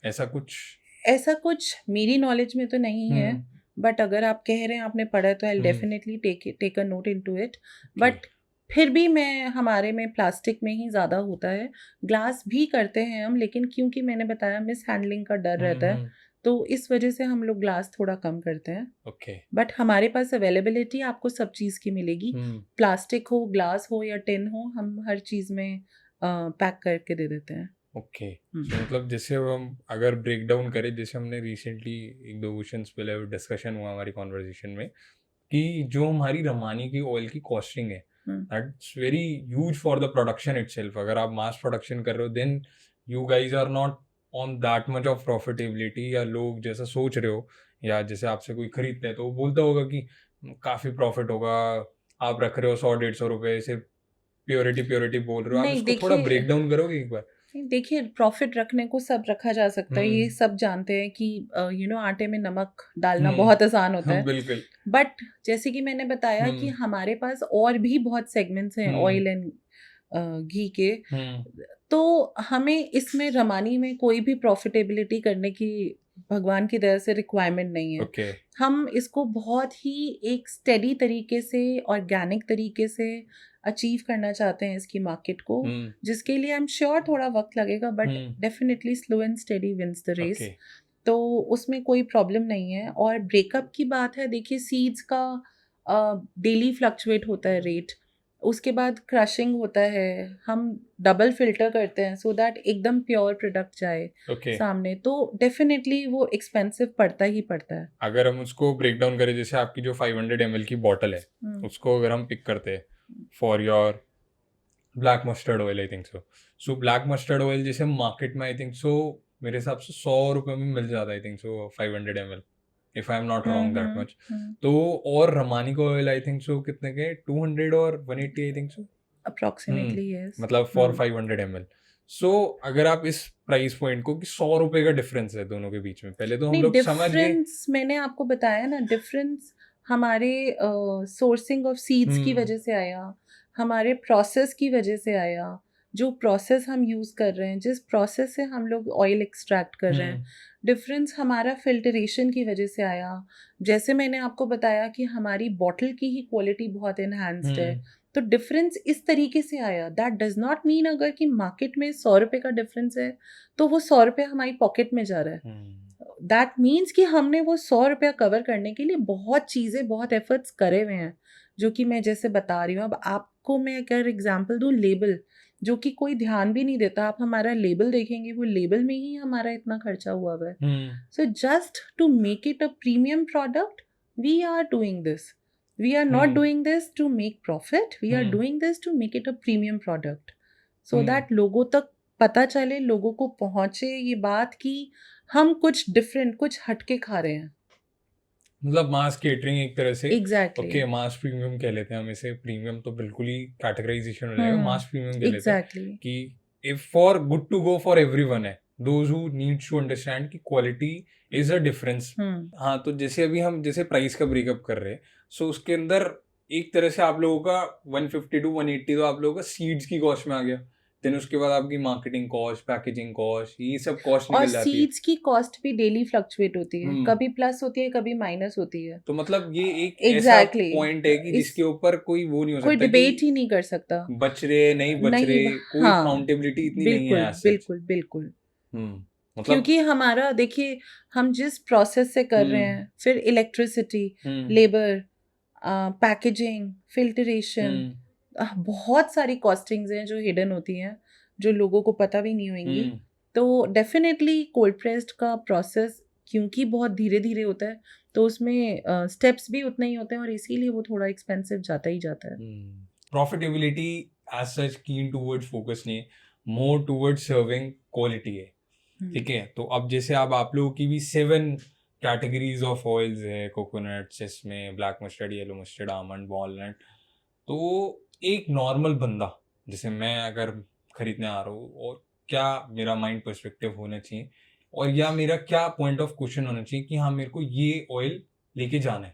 ऐसा कुछ मेरी नॉलेज में तो नहीं है, बट अगर आप कह रहे हैं आपने पढ़ा है तो I definitely take a note into it. But फिर भी हमारे में प्लास्टिक में ही ज़्यादा होता है। ग्लास भी करते हैं हम, लेकिन क्योंकि मैंने बताया मिस हैंडलिंग का डर रहता है, तो इस वजह से हम लोग ग्लास थोड़ा कम करते हैं। बट हमारे पास अवेलेबिलिटी आपको सब चीज़ की मिलेगी, प्लास्टिक हो, ग्लास हो या टिन हो, हम हर चीज़ में पैक करके दे देते हैं। ओके, मतलब जैसे हम अगर ब्रेक डाउन करें, जैसे हमने रिसेंटली एक दो क्वेश्चंस पहले डिस्कशन हुआ हमारी कॉन्वर्जेशन में कि जो हमारी रमानी की ऑयल की कॉस्टिंग है that's very huge for the production itself. अगर आप मास प्रोडक्शन कर रहे हो then you guys are not on that much of profitability, या लोग जैसा सोच रहे हो या जैसे आपसे कोई खरीदता है तो वो बोलता होगा कि काफ़ी प्रॉफिट होगा, आप रख रहे हो 100-150 रुपये से, प्योरिटी बोल रहे हो आप, नहीं, इसको थोड़ा ब्रेक डाउन करोगे एक बार? देखिए, प्रॉफिट रखने को सब रखा जा सकता है, ये सब जानते हैं कि आटे में नमक डालना बहुत आसान होता है। बिल्कुल। बट जैसे कि मैंने बताया कि हमारे पास और भी बहुत सेगमेंट्स हैं ऑयल एंड घी के, तो हमें इसमें रमानी में कोई भी प्रॉफिटेबिलिटी करने की भगवान की दया से रिक्वायरमेंट नहीं है। हम इसको बहुत ही एक स्टेडी तरीके से, ऑर्गेनिक तरीके से अचीव करना चाहते हैं इसकी मार्केट को, जिसके लिए आई एम श्योर थोड़ा वक्त लगेगा, but definitely slow and steady wins the race. तो उसमें कोई प्रॉब्लम नहीं है। और ब्रेकअप की बात है, देखिए सीड्स का डेली फ्लक्चुएट होता है रेट, उसके बाद क्रशिंग होता है, हम डबल फिल्टर करते हैं सो दैट एकदम प्योर प्रोडक्ट जाए सामने, तो डेफिनेटली वो एक्सपेंसिव पड़ता ही पड़ता है। अगर हम उसको ब्रेक डाउन करें, जैसे आपकी जो 500 ml की बॉटल है उसको अगर हम पिक करते हैं for your black mustard oil, I think so black mustard oil जैसे मार्केट में आई थिंक सो मेरे हिसाब से 100 रुपये में मिल जाता है, I think so 500 ml if I am not wrong that much. तो और रमानी का ऑयल आई थिंक सो कितने के 200 और 180 I think so approximately yes. मतलब फॉर 500 ml। सो अगर आप इस प्राइस पॉइंट को कि 100 रुपए का डिफरेंस है दोनों के बीच में, पहले तो हम नहीं, लोग समझ गए। डिफरेंस मैंने आपको बताया ना, डिफरेंस हमारे सोर्सिंग ऑफ सीड्स की वजह से आया, हमारे प्रोसेस की वजह से आया, जो प्रोसेस हम यूज़ कर रहे हैं, जिस प्रोसेस से हम लोग ऑयल एक्सट्रैक्ट कर रहे हैं, डिफरेंस हमारा फिल्टरेशन की वजह से आया। जैसे मैंने आपको बताया कि हमारी बॉटल की ही क्वालिटी बहुत इन्हांस्ड है, तो डिफरेंस इस तरीके से आया। दैट डज नॉट मीन अगर कि मार्केट में 100 रुपये का डिफरेंस है तो वो 100 रुपये हमारी पॉकेट में जा रहा है। दैट मीन्स कि हमने वो 100 रुपया कवर करने के लिए बहुत चीज़ें, बहुत एफर्ट्स करे हुए हैं, जो कि मैं जैसे बता रही हूँ। अब आपको मैं अगर एग्जांपल दूँ, लेबल, जो कि कोई ध्यान भी नहीं देता, आप हमारा लेबल देखेंगे, वो लेबल में ही हमारा इतना खर्चा हुआ है। So just to make it a premium product, we are doing this. We are not doing this to make profit. We are doing this to make it a premium product. So that लोगों तक पता चले, लोगों को पहुंचे ये बात कि हम कुछ डिफरेंट, कुछ हटके खा रहे हैं। मतलब मास केटरिंग एक तरह से। Exactly. ओके, मास प्रीमियम कह लेते हैं हम इसे। प्रीमियम तो बिल्कुल ही कैटेगराइजेशन हो जाएगा, मास प्रीमियम कह लेते हैं कि if for good to go for everyone है, those who needs to understand कि क्वालिटी इज अ डिफरेंस। हाँ, तो जैसे अभी हम जैसे प्राइस का ब्रेकअप कर रहे हैं, सो उसके अंदर एक तरह से आप लोगों का 150 to 180 तो आप लोगों का सीड्स की कॉस्ट में आ गया। देन उसके बाद आपकी मार्केटिंग कॉस्ट, पैकेजिंग कॉस्ट, ये सब कॉस्ट और निकल जाती है। सीड्स की कॉस्ट भी डेली फ्लक्चुएट होती है, कभी प्लस होती है, कभी माइनस होती है। तो मतलब ये एक Exactly. ऐसा पॉइंट है कि जिसके ऊपर कोई वो नहीं हो कोई सकता डिबेट कि ही नहीं कर सकता, बच रहे नहीं बच रहे, कोई हाँ, काउंटेबिलिटी इतनी नहीं बिल्कुल है as such। बिल्कुल बिल्कुल। मतलब क्योंकि हमारा देखिए, हम जिस प्रोसेस से कर रहे हैं, फिर इलेक्ट्रिसिटी, लेबर, पैकेजिंग, फिल्टरेशन, बहुत सारी कॉस्टिंग्स हैं जो हिडन होती हैं, जो लोगों को पता भी नहीं होंगी। तो डेफिनेटली कोल्ड प्रेस्ड का प्रोसेस क्योंकि बहुत धीरे धीरे होता है, तो उसमें स्टेप्स भी उतने ही होते हैं, और इसीलिए वो थोड़ा एक्सपेंसिव जाता ही जाता है। प्रॉफिटेबिलिटी एज सच कीन टूवर्ड्स फोकस नहीं, मोर टूवर्ड्स सर्विंग क्वालिटी है। ठीक है, तो अब जैसे अब आप लोगों की भी 7 कैटेगरीज ऑफ ऑयल्स है, coconut, sesame, black mustard, yellow mustard, almond, walnut. तो एक नॉर्मल बंदा जैसे मैं अगर खरीदने आ रहा हूँ, और क्या मेरा माइंड पर्सपेक्टिव होना चाहिए, और या मेरा क्या पॉइंट ऑफ क्वेश्चन होना चाहिए कि हाँ मेरे को ये ऑयल लेके जाना है,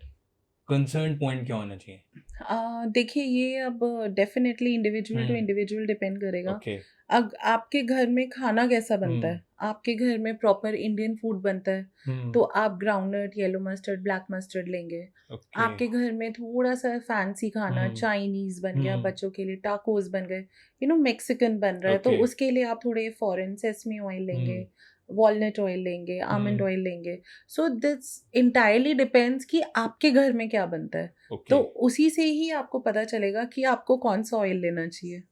कंसर्न पॉइंट क्या होना चाहिए? देखिए, ये अब definitely individual to individual depend करेगा। ओके। आपके घर में खाना कैसा बनता है, आपके घर में प्रॉपर इंडियन फूड बनता है, तो आप groundnut, yellow mustard, black mustard लेंगे। आपके घर में थोड़ा सा फैंसी खाना, चाइनीज बन गया, बच्चों के लिए टाकोस बन गए, मैक्सिकन बन रहा है, तो उसके लिए आप थोड़े फॉरेन सेसमी ऑयल लेंगे, वॉलनट ऑयल लेंगे, आमंड ऑयल लेंगे। सो दिस इंटायरली डिपेंड्स कि आपके घर में क्या बनता है। तो उसी से ही आपको पता चलेगा कि आपको कौन सा ऑयल लेना चाहिए।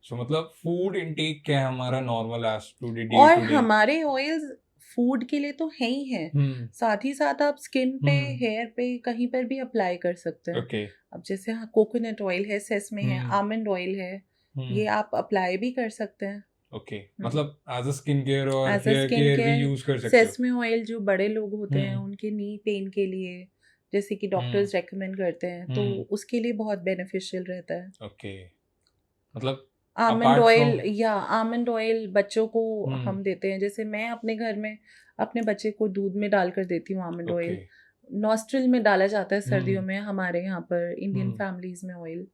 सो मतलब फूड इनटेक क्या है हमारा नॉर्मल एज टू डे, और हमारे ऑयल्स फूड के लिए तो है ही है, साथ ही साथ आप स्किन पे, हेयर पे, कहीं पर भी अप्लाई कर सकते हैं। अब जैसे कोकोनट ऑयल है, सेसमे है, आमंड ऑयल है, ये आप अप्लाई भी कर सकते हैं। मतलब एज अ स्किन केयर और as a hair skin care भी केयर, यूज कर सकते हो। सेसमे ऑयल जो बड़े लोग होते हैं उनके नी पेन के लिए, जैसे कि डॉक्टर्स रेकमेंड करते हैं, तो उसके लिए बहुत बेनिफिशियल रहता है। मतलब आमंड ऑयल, या आमंड ऑयल बच्चों को हम देते हैं, जैसे मैं अपने घर में अपने बच्चे को दूध में डालकर देती हूँ आमंड ऑयल। नॉस्ट्रिल में डाला जाता है सर्दियों में हमारे यहाँ पर इंडियन फैमिलीज में ऑयल।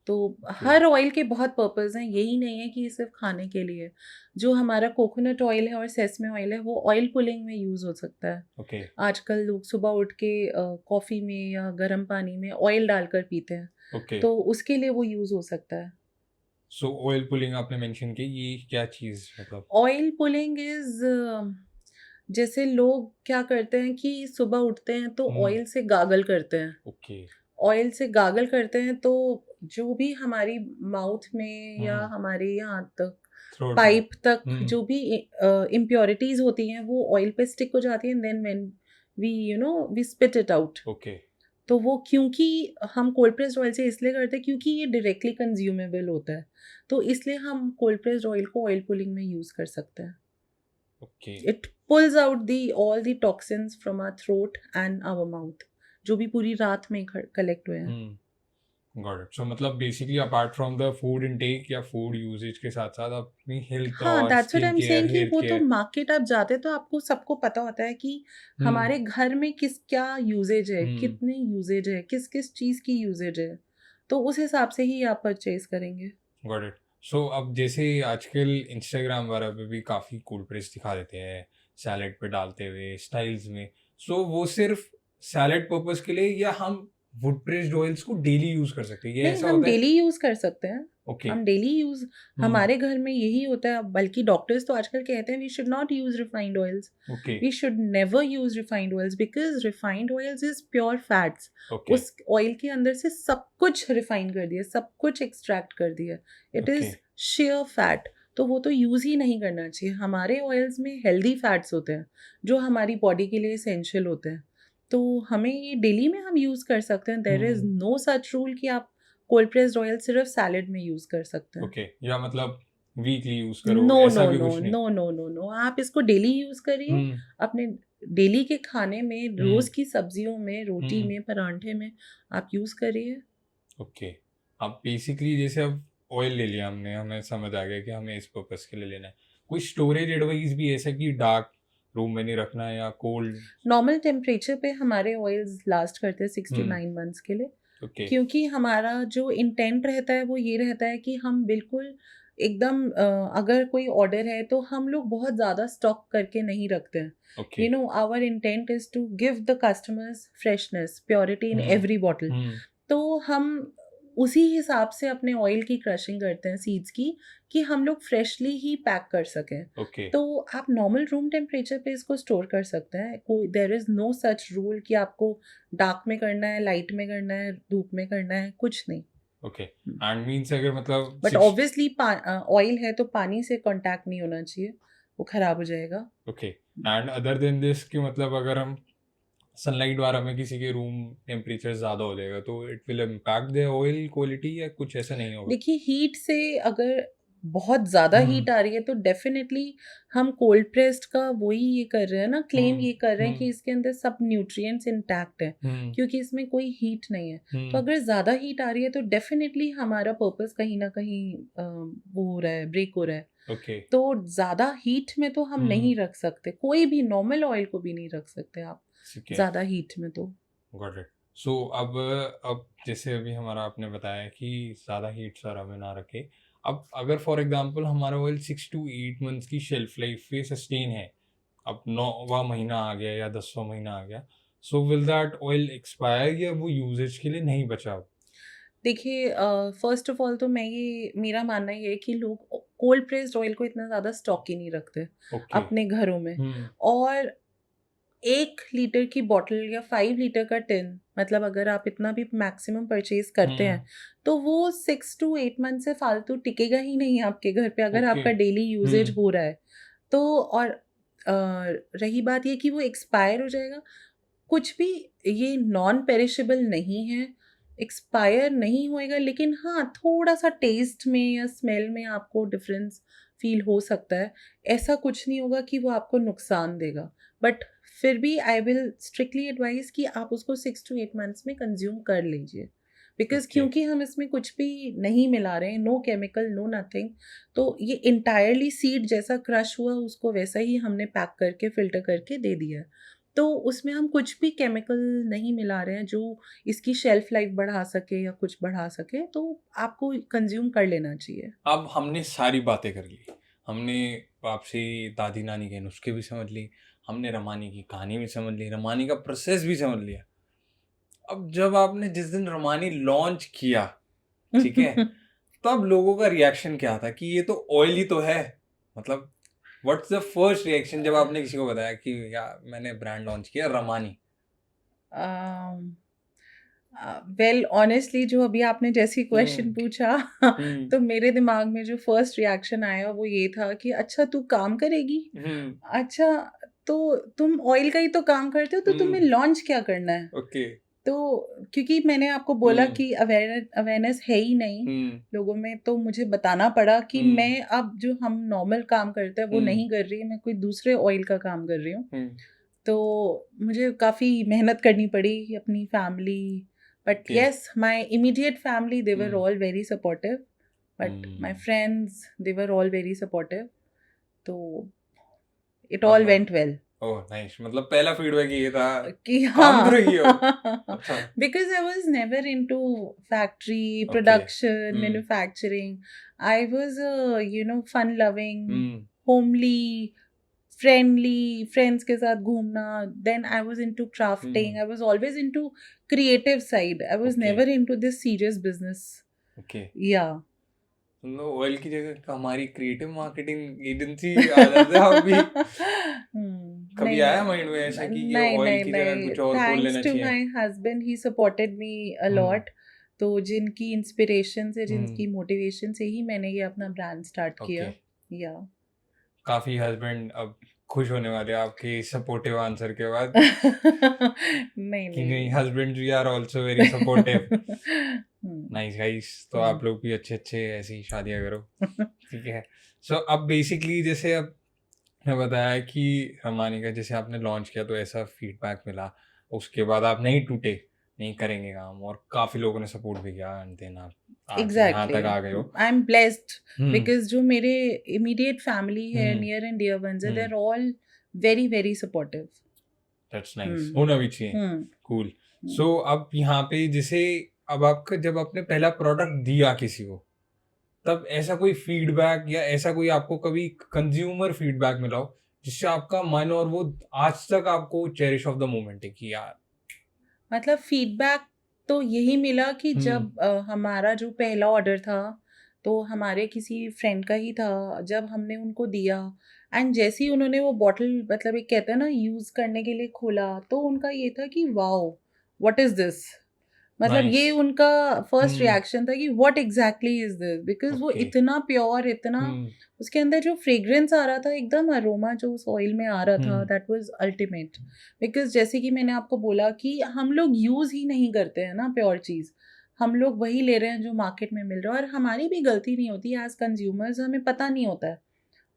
तो हर ऑयल के बहुत पर्पस हैं, यही नहीं है कि सिर्फ खाने के लिए। जो हमारा कोकोनट ऑयल है और सेसमे ऑयल है, वो ऑयल पुलिंग में यूज़ हो सकता है। आजकल लोग सुबह उठ के कॉफ़ी में या गर्म पानी में ऑयल डालकर पीते हैं, तो उसके लिए वो यूज़ हो सकता है। सो ऑयल पुलिंग आपने मेंशन की, ये क्या चीज़ मतलब? ऑयल पुलिंग इज जैसे लोग क्या करते हैं कि सुबह उठते हैं तो ऑयल से गागल करते हैं। ऑयल से गागल करते हैं तो जो भी हमारी माउथ में या हमारे यहाँ तक पाइप तक जो भी इम्प्योरिटीज होती हैं वो ऑयल पे स्टिक हो जाती हैं, then when we spit it out. तो वो क्योंकि हम कोल्ड प्रेस्ड ऑयल से इसलिए करते हैं क्योंकि ये डायरेक्टली कंज्यूमेबल होता है, तो इसलिए हम कोल्ड प्रेस्ड ऑयल को ऑयल पुलिंग में यूज़ कर सकते हैं। Okay It pulls out all the toxins from our throat and our mouth, जो भी पूरी रात में कलेक्ट हुए हैं. Got it. सो मतलब basically apart from the food intake या फूड यूजेज के साथ साथ अपनी हेल्थ हाँ, और that's what I skin am care, saying कि हेयर वो तो केयर. मार्केट आप जाते तो आपको सबको पता होता है कि हमारे घर में क्या यूजेज है, कितने यूजेज है, किस किस चीज़ की यूजेज है, तो उस हिसाब से ही आप परचेज करेंगे. Got it. सो अब जैसे आजकल इंस्टाग्राम वगैरह पे भी काफ़ी कोल्ड प्रेस दिखा देते हैं सैलेड पे डालते हुए स्टाइल्स में. सो वो सिर्फ सैलेड पर्पस के लिए या हम वुड प्रेस्ड ऑयल्स को डेली यूज कर सकते हैं, ये नहीं, ऐसा हम होता है? डेली यूज कर सकते हैं. ओके. हम डेली यूज, हमारे घर में यही होता है. बल्कि डॉक्टर्स तो आजकल कहते हैं we should not use refined oils. Okay. We should never use refined oils because refined oils is pure fats. Okay. उस ऑयल के अंदर से सब कुछ रिफाइन कर दिया, सब कुछ एक्सट्रैक्ट कर दिया. It okay. Is share fat. तो वो तो यूज ही नहीं करना चाहिए. हमारे ऑयल्स में हेल्दी फैट्स होते हैं जो हमारी बॉडी के लिए इसेंशियल होते हैं. तो हमें ये डेली में हम यूज कर सकते हैं. There is no such rule कि आप कोल्ड प्रेस्ड ऑयल सिर्फ सैलेड में यूज कर सकते हैं. ओके. या मतलब वीकली यूज करो, नो ऐसा नो भी नो कुछ नहीं? नो नो नो नो, आप इसको डेली यूज करिए. अपने डेली के खाने में, रोज की सब्जियों में, रोटी में, परांठे में आप यूज करिए. ओके. अब बेसिकली जैसे अब ऑयल ले लिया हमने, हमें समझ आ गया कि हमें इस पर्पस के लिए लेना है. कोई स्टोरेज एडवाइस भी ऐसा कि डार्क रूम में नहीं रखना है या कोल्ड? नॉर्मल टेम्परेचर पे हमारे ऑयल्स लास्ट करते हैं 6 to 9 मंथ्स के लिए. ओके. क्योंकि हमारा जो इंटेंट रहता है वो ये रहता है कि हम बिल्कुल एकदम अगर कोई ऑर्डर है तो हम लोग बहुत ज़्यादा स्टॉक करके नहीं रखते हैं. Okay. You know, our intent is to give the customers freshness, purity in every bottle. तो हम उसी हिसाब से अपने ऑयल की क्रशिंग करते हैं सीड्स की, कि हम लोग फ्रेशली ही पैक कर सकें. ओके. तो आप नॉर्मल रूम टेम्परेचर पे इसको स्टोर कर सकते हैं. कोई there is no such rule कि आपको डार्क में करना है, लाइट में करना है, धूप में करना है, कुछ नहीं. ओके. एंड मींस अगर मतलब बट ऑब्वियसली ऑयल है तो पानी से कांटेक्ट नहीं होना चाहिए, वो खराब हो जाएगा. Okay. And other than this कि मतलब अगर हम सनलाइट द्वारा में किसी के रूम टेम्परेचर ज़्यादा हो जाएगा तो it will impact the oil quality या कुछ ऐसा नहीं होगा? देखिए, हीट से अगर बहुत ज़्यादा हीट आ रही है तो डेफिनेटली हम कोल्ड प्रेस्ड का वही ये कर रहे हैं ना, क्लेम ये कर रहे हैं कि इसके अंदर सब न्यूट्रिएंट्स इंटैक्ट है, क्योंकि इसमें कोई हीट नहीं है. तो अगर ज़्यादा हीट आ रही है तो डेफिनेटली हमारा पर्पस कहीं ना कहीं वो हो रहा है, ब्रेक हो रहा है. ओके. तो ज़्यादा हीट में तो हम नहीं रख सकते. कोई भी नॉर्मल ऑयल को भी नहीं रख सकते आप ज़्यादा हीट में. तो गॉट इट. सो अब जैसे अभी हमारा आपने बताया कि ज़्यादा हीट सारा में ना रखे. अब अगर फॉर एग्जांपल हमारा ऑयल 6 to 8 मंथ्स की शेल्फ लाइफ पे सस्टेन है, अब 9वां महीना आ गया या 10वां महीना आ गया, so will that oil expire या वो यूजेज के लिए नहीं बचा अब? देखिए, फर्स्ट ऑफ ऑल तो मेरा मानना ये है कि लोग कोल्ड प्रेस्ड ऑयल को इतना ज़्यादा स्टॉक ही नहीं रखते ओके. अपने घरों में. और 1 लीटर की बॉटल या 5 लीटर का टिन, मतलब अगर आप इतना भी मैक्सिमम परचेज करते हैं तो वो 6 to 8 मंथ से फालतू टिकेगा ही नहीं आपके घर पे, अगर आपका डेली यूजेज हो रहा है तो. और रही बात ये कि वो एक्सपायर हो जाएगा, कुछ भी ये नॉन पेरिशेबल नहीं है, एक्सपायर नहीं होएगा. लेकिन हाँ, थोड़ा सा टेस्ट में या स्मेल में आपको डिफरेंस फील हो सकता है. ऐसा कुछ नहीं होगा कि वो आपको नुकसान देगा. बट फिर भी आई विल स्ट्रिक्टली एडवाइस कि आप उसको 6 to 8 मंथ्स में कंज्यूम कर लीजिए. बिकॉज क्योंकि हम इसमें कुछ भी नहीं मिला रहे हैं, नो केमिकल, नो नथिंग. तो ये इंटायरली सीड जैसा क्रश हुआ, उसको वैसा ही हमने पैक करके फिल्टर करके दे दिया है. तो उसमें हम कुछ भी केमिकल नहीं मिला रहे हैं जो इसकी शेल्फ लाइफ बढ़ा सके या कुछ बढ़ा सके. तो आपको कंज्यूम कर लेना चाहिए. अब हमने सारी बातें कर ली, हमने आपसे दादी नानी के नुस्खे भी समझ ली, हमने रमानी की कहानी भी समझ ली, रमानी का प्रोसेस भी समझ लिया. अब जब आपने जिस दिन रमानी लॉन्च किया, ठीक है, तब लोगों का रिएक्शन क्या था कि ये तो ऑयल ही तो है? मतलब व्हाट्स द फर्स्ट रिएक्शन जब आपने किसी को बताया कि यार मैंने ब्रांड लॉन्च किया रमानी? वेल ऑनेस्टली, जो अभी आपने जैसी क्वेश्चन पूछा तो मेरे दिमाग में जो फर्स्ट रिएक्शन आया वो ये था कि अच्छा तू काम करेगी, अच्छा तो तुम ऑयल का ही तो काम करते हो, तो तुम्हें लॉन्च क्या करना है? ओके. तो क्योंकि मैंने आपको बोला हम्म। कि अवेयरनेस है ही नहीं लोगों में, तो मुझे बताना पड़ा कि हम्म। मैं अब जो हम नॉर्मल काम करते हैं वो नहीं कर रही, मैं कोई दूसरे ऑयल का काम कर रही हूँ। तो मुझे काफ़ी मेहनत करनी पड़ी अपनी family, but Okay. Yes my immediate family they were Hmm. All very supportive, but my friends they were all very supportive, तो इट ऑल मतलब वेंट वेल ओह नाइस, मतलब पहला फीडबैक ये था कि काम हाँ, तो रही हो। अच्छा। because I was never into factory Okay. production, Hmm. manufacturing. I was fun loving, Hmm. homely, friendly, friends के साथ घूमना. Then I was into crafting. I was always into creative side. I was Okay. never into this serious business. Okay. Yeah. मतलब ऑयल की जगह हमारी क्रिएटिव मार्केटिंग एजेंसी आ जाते हैं अभी। कभी नहीं आया माइंड में ऐसा कि ये नहीं ऑयल नहीं की जगह नहीं, कुछ और खोल थैंक्स लेना टू चाहिए? My husband, he supported me a lot. तो जिनकी इंस्पिरेशन से, जिनकी मोटिवेशन से ही मैंने ये अपना ब्रांड स्टार्ट किया। या काफी हस्बैंड अब खुश होने वाले आपके सपोर्टिव आंसर के बाद नहीं कि नहीं, नहीं। Husband we are also very supportive. Nice guys, तो आप लोग भी अच्छे अच्छे ऐसी शादियां करो, ठीक है। सो अब बेसिकली जैसे अब मैं बताया कि रमानी का जैसे आपने लॉन्च किया तो ऐसा फीडबैक मिला, उसके बाद आप नहीं टूटे, नहीं करेंगे काम, और काफी लोगों ने सपोर्ट भी किया, एंड देन आप आज यहाँ तक आ गए हो। आई एम ब्लेस्ड बिकॉज जो मेरे इमीडिएट फैमिली है, near and dear ones, they are all very very supportive. That's nice, होना भी चाहिए। कूल। सो अब यहाँ पे जैसे अब आपका जब आपने पहला प्रोडक्ट दिया किसी को, तब ऐसा कोई फीडबैक या ऐसा कोई आपको कभी कंज्यूमर फीडबैक मिला हो जिससे आपका मन और वो आज तक आपको चेरिश ऑफ द मोमेंट है कि यार? मतलब फीडबैक तो यही मिला कि जब हमारा जो पहला ऑर्डर था तो हमारे किसी फ्रेंड का ही था, जब हमने उनको दिया एंड जैसे ही उन्होंने वो बॉटल, मतलब एक कहते हैं ना, यूज़ करने के लिए खोला, तो उनका ये था कि वाओ व्हाट इज़ दिस, मतलब ये उनका फर्स्ट रिएक्शन था कि what exactly is this, because वो इतना प्योर, इतना उसके अंदर जो फ्रेग्रेंस आ रहा था, एकदम अरोमा जो उस ऑयल में आ रहा था, दैट वाज अल्टीमेट। बिकॉज जैसे कि मैंने आपको बोला कि हम लोग यूज़ ही नहीं करते हैं ना प्योर चीज़, हम लोग वही ले रहे हैं जो मार्केट में मिल रहा है, और हमारी भी गलती नहीं होती एज कंज्यूमर्स, हमें पता नहीं होता है।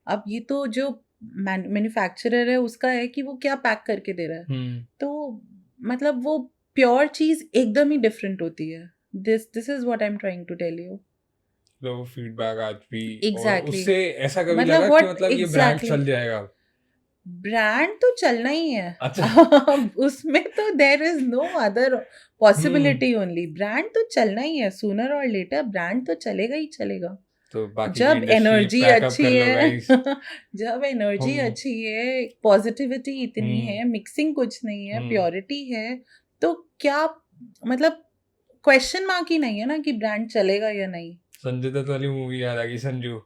अब ये तो जो मैन्युफैक्चरर है उसका है कि वो क्या पैक करके दे रहा है, तो मतलब वो प्योर चीज एकदम ही डिफरेंट होती है। This is what I am trying to tell you. तो फीडबैक आज भी Exactly. और उससे ऐसा कभी मतलब लगा कि what मतलब ये ब्रांड exactly? चल जाएगा? ब्रांड तो चलना ही है। अच्छा। उसमें तो there is no other possibility, only brand तो चलना ही है, सूनर और लेटर ब्रांड तो चलेगा ही चलेगा। तो बाकी जब की एनर्जी पैकअप अच्छी कर लो है गाइस। जब एनर्जी अच्छी है, पॉजिटिविटी इतनी है, मिक्सिंग कुछ नहीं है, प्योरिटी है, तो क्या मतलब क्वेश्चन मार्क ही नहीं है ना कि ब्रांड चलेगा या नहीं। संजय दत्त वाली मूवी याद आ गई, संजू।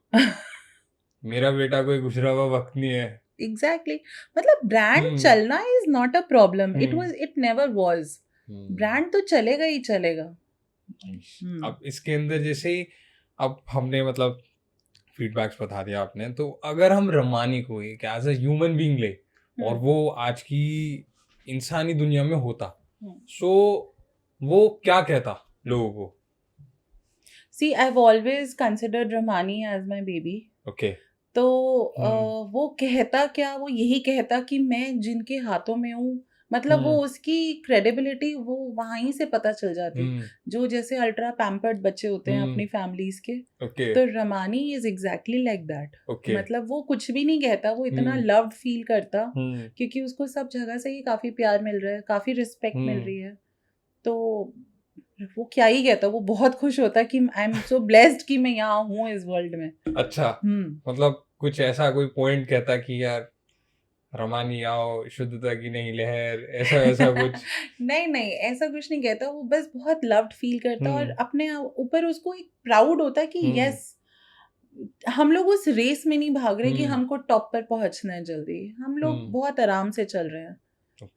मेरा बेटा कोई गुजरा हुआ वक्त नहीं है। एग्जैक्टली मतलब ब्रांड चलना is not a problem, it never was. Brand तो चलेगा ही चलेगा। अब इसके अंदर जैसे अब हमने मतलब फीडबैक्स बता दिया आपने, तो अगर हम रमानी को एक एज अ ह्यूमन बीइंग ले और वो आज की इंसानी दुनिया में होता, सो वो क्या कहता लोगों को? See I have always considered Ramani as my baby. Okay. तो वो कहता क्या, वो यही कहता कि मैं जिनके हाथों में हूँ, मतलब वो उसकी क्रेडिबिलिटी वो वहाँ ही से पता चल जाती, जो जैसे अल्ट्रा पैम्पर्ड बच्चे होते हैं अपनी फैमिलीज के। तो Ramani is exactly like that. मतलब वो कुछ भी नहीं कहता, वो इतना लव्ड फील करता क्योंकि उसको सब जगह से ही काफी प्यार मिल रहा है, काफी रिस्पेक्ट मिल रही है। तो वो क्या ही कहता, वो बहुत खुश होता कि आई एम सो ब्लेस्ड कि मैं यहाँ हूँ इस वर्ल्ड में। अच्छा। मतलब कुछ ऐसा कोई पॉइंट कहता कि यार रमानी आओ, शुद्धता की नहीं लहर, ऐसा ऐसा कुछ? नहीं नहीं, ऐसा कुछ नहीं कहता, वो बस बहुत लव्ड फील करता और अपने ऊपर उसको एक प्राउड होता कि यस, हम लोग उस रेस में नहीं भाग रहे कि हमको टॉप पर पहुंचना है जल्दी, हम लोग बहुत आराम से चल रहे हैं।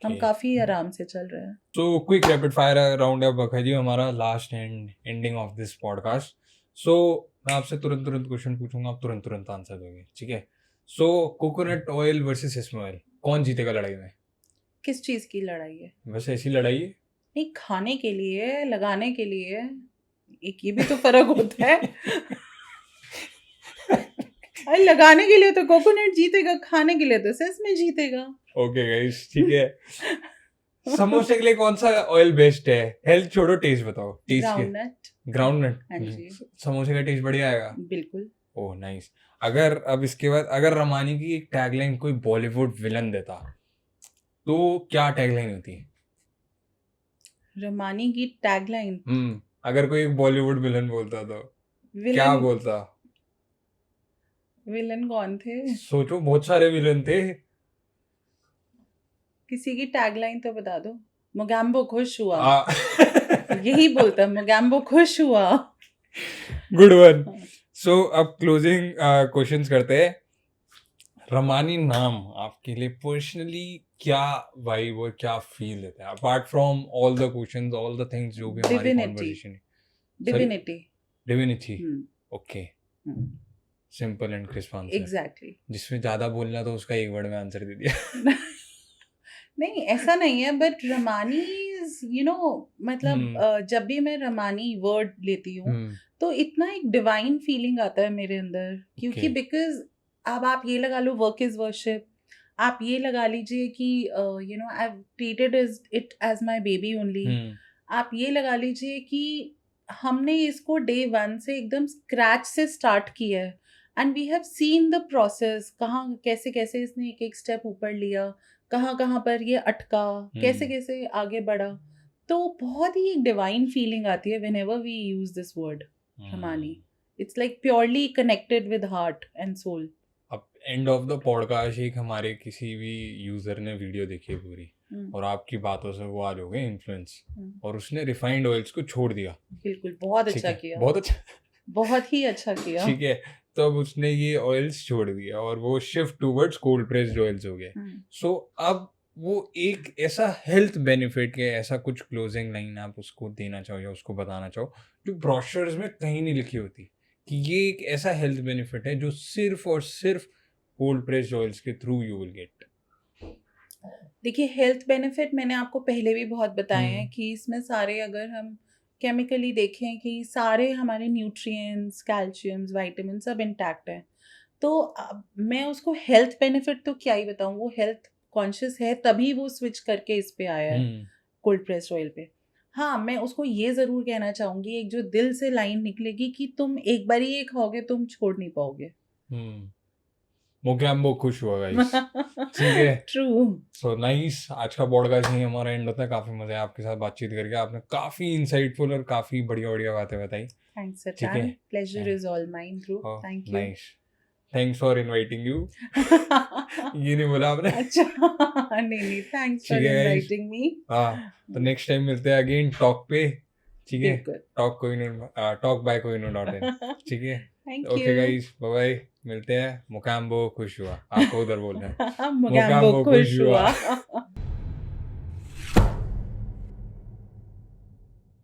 हम काफी आराम से चल रहे हैं। तो क्विक रैपिड फायर राउंड है बखा जी, हमारा last ending of this podcast. So मैं आपसे तुरंत तुरंत क्वेश्चन पूछूंगा, आप तुरंत तुरंत आंसर दोगे, ठीक है? सो कोकोनट ऑयल वर्सेस सेसम ऑयल, कौन जीतेगा लड़ाई में? किस चीज की लड़ाई है? वैसे ऐसी लड़ाई है नहीं, खाने के लिए, लगाने के लिए, एक ये भी तो फर्क होता है। अरे लगाने के लिए तो कोकोनट जीतेगा, खाने के लिए तो सेसमे जीतेगा। ओके गाइस, ठीक है। समोसे के लिए कौन सा ऑयल बेस्ट है? हेल्थ छोड़ो, टेस्ट बताओ। टेस्ट के ग्राउंडनट। ग्राउंडनट। हाँ जी, समोसे का टेस्ट बढ़िया आएगा। बिल्कुल। Oh nice. अगर अब इसके बाद अगर रमानी की एक टैगलाइन कोई बॉलीवुड विलन देता तो क्या टैगलाइन होती? रमानी की टैगलाइन, अगर कोई एक बॉलीवुड विलन बोलता तो क्या विलन, बोलता? विलन कौन थे? सोचो, बहुत सारे विलन थे। किसी की टैगलाइन तो बता दो। मोगैम्बो खुश हुआ, आ, यही बोलता, मोगैम्बो खुश हुआ। Good one. सो अब क्लोजिंग क्वेश्चंस करते हैं। रमानी नाम आपके लिए पर्सनली क्या वाइब और क्या फील देता है, apart from all the questions, all the things जो भी हमारी डिविनिटी, कॉन्वर्सेशन है? Divinity. Divinity. Okay, simple and crisp answer. Exactly. जिसमें ज्यादा बोलना तो उसका एक वर्ड में आंसर दे दिया। नहीं, ऐसा नहीं है, बट रमानी यू नो, मतलब जब भी मैं रमानी वर्ड लेती हूँ तो इतना एक डिवाइन फीलिंग आता है मेरे अंदर, क्योंकि बिकॉज अब आप ये लगा लो, वर्क इज वर्शिप। आप ये लगा लीजिए कि you know, I treated it as my baby only. आप ये लगा लीजिए कि हमने इसको डे 1 से एकदम स्क्रैच से स्टार्ट किया है, and we have seen the process, कहाँ कैसे कैसे इसने एक एक स्टेप ऊपर लिया, कहाँ कहाँ पर ये अटका, कैसे कैसे आगे बढ़ा। तो बहुत ही एक डिवाइन फीलिंग आती है whenever we use this word Ramani. It's like purely connected with heart and soul. अब एंड ऑफ द पॉडकास्ट एक हमारे किसी भी यूजर ने वीडियो देखी है पूरी, और आपकी बातों से वो आज हो गए इन्फ्लुएंस, और उसने रिफाइंड ऑयल्स को छोड़ दिया। बिल्कुल, बहुत अच्छा किया, बहुत अच्छा, बहुत ही अच्छा किया। ठीक है, तो अब उसने ये ऑयल्स छोड़ दिया और वो shift towards cold pressed oils हो गए। सो अब वो एक ऐसा हेल्थ बेनिफिट के, ऐसा कुछ क्लोजिंग लाइन आप उसको देना चाहो या उसको बताना चाहो जो ब्रोशर्स में कहीं नहीं लिखी होती, कि ये एक ऐसा हेल्थ बेनिफिट है जो सिर्फ और सिर्फ कोल्ड प्रेस्ड ऑयल्स के थ्रू यू विल गेट? देखिए, हेल्थ बेनिफिट मैंने आपको पहले भी बहुत बताए हैं कि इसमें सारे, अगर हम केमिकली देखें, कि सारे हमारे न्यूट्रिएंट्स, कैल्शियम्स, विटामिन सब इंटैक्ट हैं। तो मैं उसको हेल्थ बेनिफिट तो क्या ही बताऊं, वो हेल्थ कॉन्शियस है तभी वो स्विच करके इस पे आया है, कोल्ड प्रेस्ड ऑयल पे। हाँ, मैं उसको ये ज़रूर कहना चाहूँगी, एक जो दिल से लाइन निकलेगी कि तुम एक बार ये खाओगे तुम छोड़ नहीं पाओगे। मोगैम्बो खुश हुआ गाइस। ठीक है, ट्रू। So nice. आज का पॉडकास्ट नहीं हमारा एंड होता है। काफी मजा है आपके साथ बातचीत करके, आपने काफी इंसाइटफुल और काफी बढ़िया बढ़िया बातें बताई। Thanks Sachan, pleasure is all mine bro. Thank you. Nice, thanks for inviting you. ये नहीं बोला आपने? अच्छा, नहीं, थैंक्स फॉर इनवाइटिंग मी। हाँ, तो नेक्स्ट टाइम मिलते हैं अगेन टॉक पे। ठीक है, टॉक बाय koinu.in। ठीक है, ओके गाइस, बाय बाय, मिलते हैं। मोगैम्बो खुश हुआ, आपको उधर बोलना है। मोगैम्बो खुश हुआ।